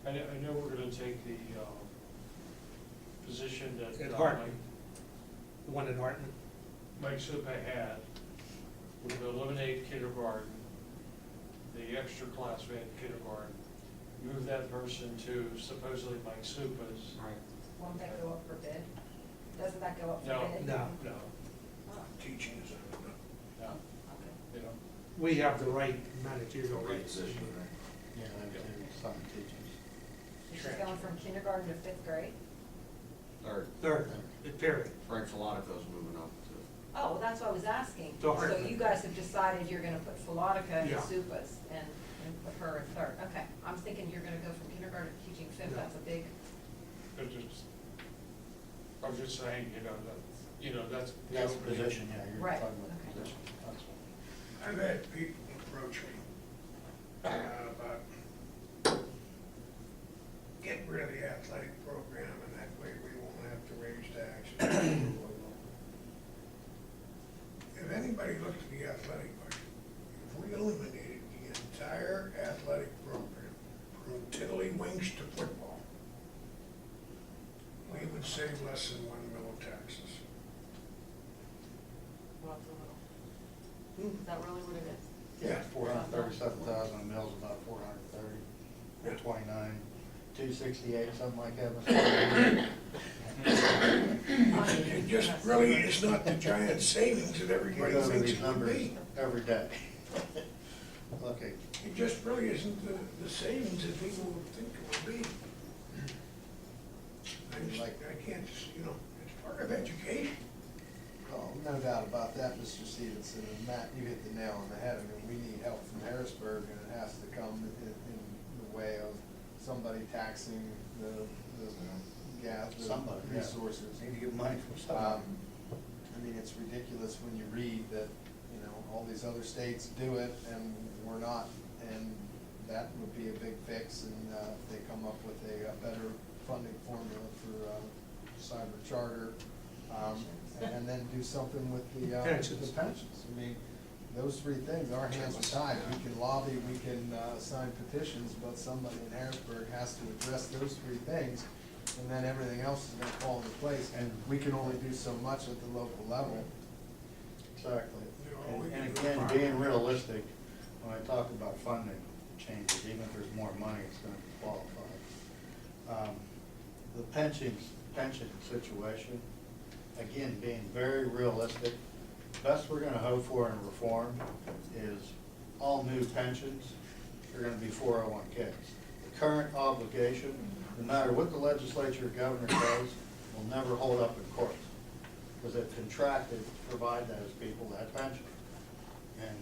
I know we're gonna take the, position that. At Hartman. The one at Hartman. Mike Supa had, we're gonna eliminate kindergarten, the extra class we had in kindergarten, move that person to supposedly Mike Supa's. Right. Won't that go up for bid? Doesn't that go up for No. bid? No. No, Oh, Teaching is, no, okay. you know, We have the right managerial Great rights. position, right? Yeah, I do, some teachers. Is she going from kindergarten to 5th grade? Or Third, period. Frank Filonico's moving up to. Oh, well, that's what I was asking. To So Hartman. you guys have decided you're gonna put Philotica in Yeah. Supas and put her in 3rd. Okay, I'm thinking you're gonna go from kindergarten to teaching 5th, No. that's a big, it's just, I was just saying, that's. That's the position, yeah, you're Right, talking about okay. the position, that's what. I've had people approach me about getting rid of the athletic program, and that way we won't have to raise taxes. If anybody looked at the athletic budget, if we eliminated the entire athletic program, from tiddlywinks to football, we would save less than $1 million taxes. well, it's a little. Is that really what it is? Yeah. 437,000, mills about 430, 429, 268, something like that. Mr. It just really is not the giant savings that You everybody go to thinks these it would numbers be. every day. Okay, It just really isn't the savings that people would think it would be. I can't just, it's part of education. Oh, no doubt about that, Mr. Stevenson, and Matt, you hit the nail on the head. I mean, we need help from Harrisburg, and it has to come in the way of somebody taxing the gas, the Somebody, yeah. resources. need to get money from somebody. I mean, it's ridiculous when you read that, all these other states do it and we're not, and that would be a big fix, and if they come up with a better funding formula for cyber charter, And then do something with the Pensions. pensions. I mean, those three things, our hands are tied. We can lobby, we can sign petitions, but somebody in Harrisburg has to address those three things, and then everything else is gonna fall into place. And we can only do so much at the local level. Exactly. And again, being realistic, when I talk about funding changes, even if there's more money, it's gonna be qualified. The pension situation, again, being very realistic, best we're gonna hope for in reform is all new pensions are gonna be 401Ks. The current obligation, no matter what the legislature or governor says, will never hold up in court, because they've contracted to provide those people that pension. And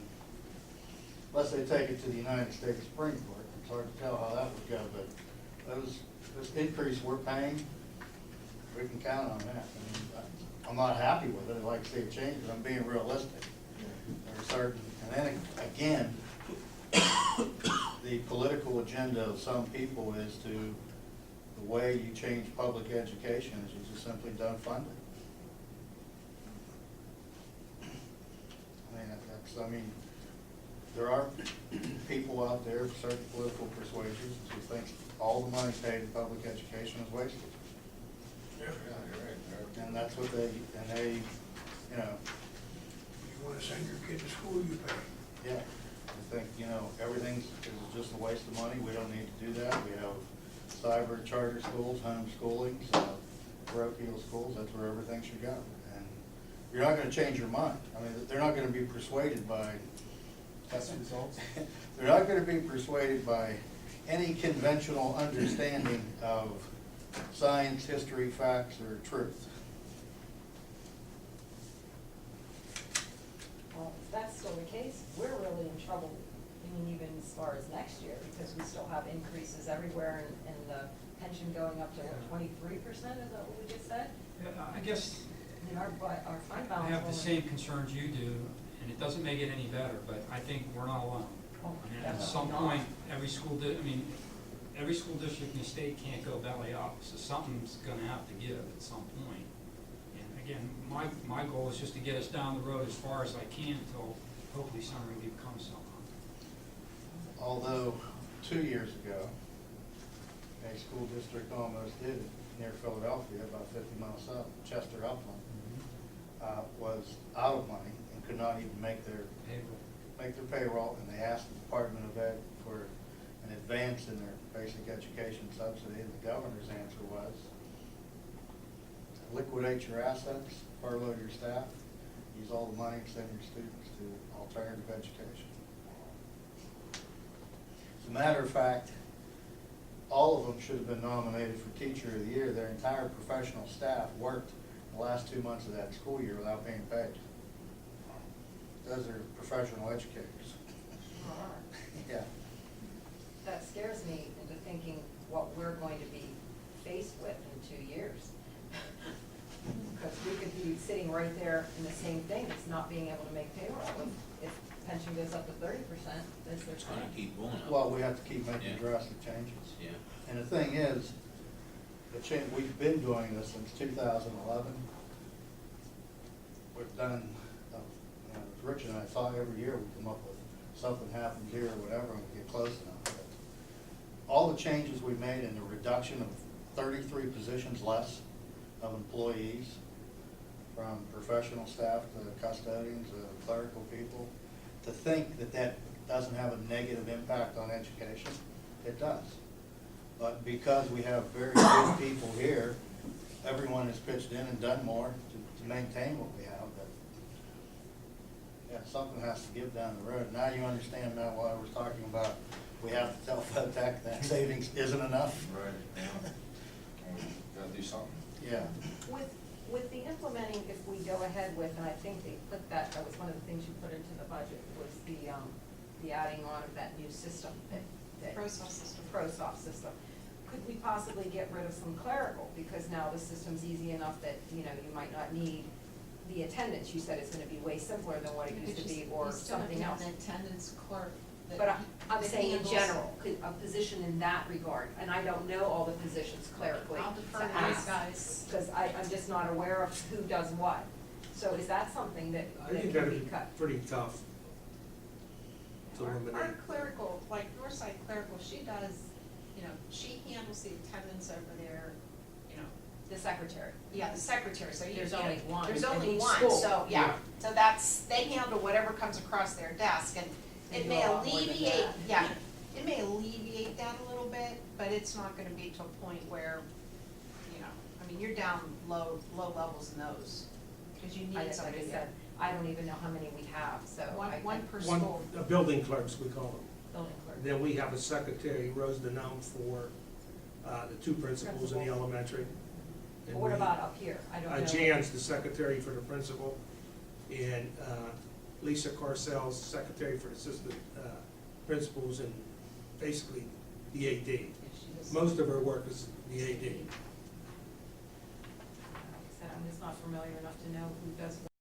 unless they take it to the United States Supreme Court, it's hard to tell how that would go, but this increase we're paying, we can count on that. I mean, I'm not happy with it, I'd like to see it change, but I'm being realistic. There are certain, and then again, the political agenda of some people is to, the way you change public education is you just simply don't fund it. I mean, there are people out there, certain political persuasions, who think all the money paid in public education is wasted. Yeah. And that's what they, you know, You wanna send your kid to school, you pay. yeah, I think, everything's is just a waste of money, we don't need to do that. We have cyber charter schools, homeschooling, parochial schools, that's where everything should go. And you're not gonna change your mind. I mean, they're not gonna be persuaded by Test results? they're not gonna be persuaded by any conventional understanding of science, history, facts, or truth. Well, if that's still the case, we're really in trouble, I mean, even as far as next year, because we still have increases everywhere and the pension going up to what, 23%, is that what we just said? I guess I mean, our fund I balance. have the only- same concerns you do, and it doesn't make it any better, but I think we're not alone. Oh, I mean, at definitely some not. point, every school district in the state can't go belly up, so something's gonna have to give at some point. And again, my goal is just to get us down the road as far as I can until hopefully summer relief comes sometime. Although 2 years ago, a school district almost did it near Philadelphia, about 50 miles south, Chester Upland, was out of money and could not even make their payroll, and they asked the Department of Ed for an advance in their basic education subsidy, and the governor's answer was, liquidate your assets, furlough your staff, use all the money and send your students to alternative education. As a matter of fact, all of them should have been nominated for Teacher of the Year. Their entire professional staff worked the last 2 months of that school year without being paid. Those are professional educators. Yeah. That scares me into thinking what we're going to be faced with in 2 years. Because we could be sitting right there in the same thing, it's not being able to make payroll. If pension goes up to 30%, that's their It's gonna keep going up. Well, we have to keep making Yeah. drastic changes. Yeah. And the thing is, we've been doing this since 2011. We've done, Rich and I thought every year we come up with something happens here or whatever, and we get close enough. But all the changes we made in the reduction of 33 positions less of employees, from professional staff to custodians to clerical people, to think that that doesn't have a negative impact on education, it does. But because we have very good people here, everyone has pitched in and done more to maintain what we have. But yeah, something has to give down the road. Now you understand now why we're talking about, we have to tell FedTech that savings isn't enough. Right, yeah. Gotta do something. Yeah. With the implementing, if we go ahead with, and I think they put that was one of the things you put into the budget, was the adding on of that new system, that ProSoft system. ProSoft system. Could we possibly get rid of some clerical, because now the system's easy enough that, you might not need the attendance. You said it's gonna be way simpler than what it used to be, or something else. You still have to have an attendance clerk that But I'm that saying in handles- general, a position in that regard, and I don't know all the positions clerically. I'll defer to ask, these guys. Because I'm just not aware of who does what. So is that something that I that think can that'd be be cut? pretty tough to Our eliminate. clerical, like Northside clerical, she does, you know, she handles the attendance over there, you know, The secretary. yeah, the secretary, so you. There's you know, only one There's in only each one, school. so, yeah, so that's, they handle whatever comes across their desk, and They it do may a lot more than alleviate, that. yeah, it may alleviate that a little bit, but it's not gonna be to a point where, you know, I mean, you're down low levels in those, cause you I need like somebody I there. said, I don't even know how many we have, so. One per One, school. building clerks, we call them. Building clerk. Then we have a secretary, Rose Denum, for the two principals in the Principal. elementary. And But what we- about up here? I don't know. Jan's the secretary for the principal, and Lisa Carcel's secretary for the assistant principals, and basically the AD. If she was- Most of her work is the AD. Like I said, I'm just not familiar enough to know who does what.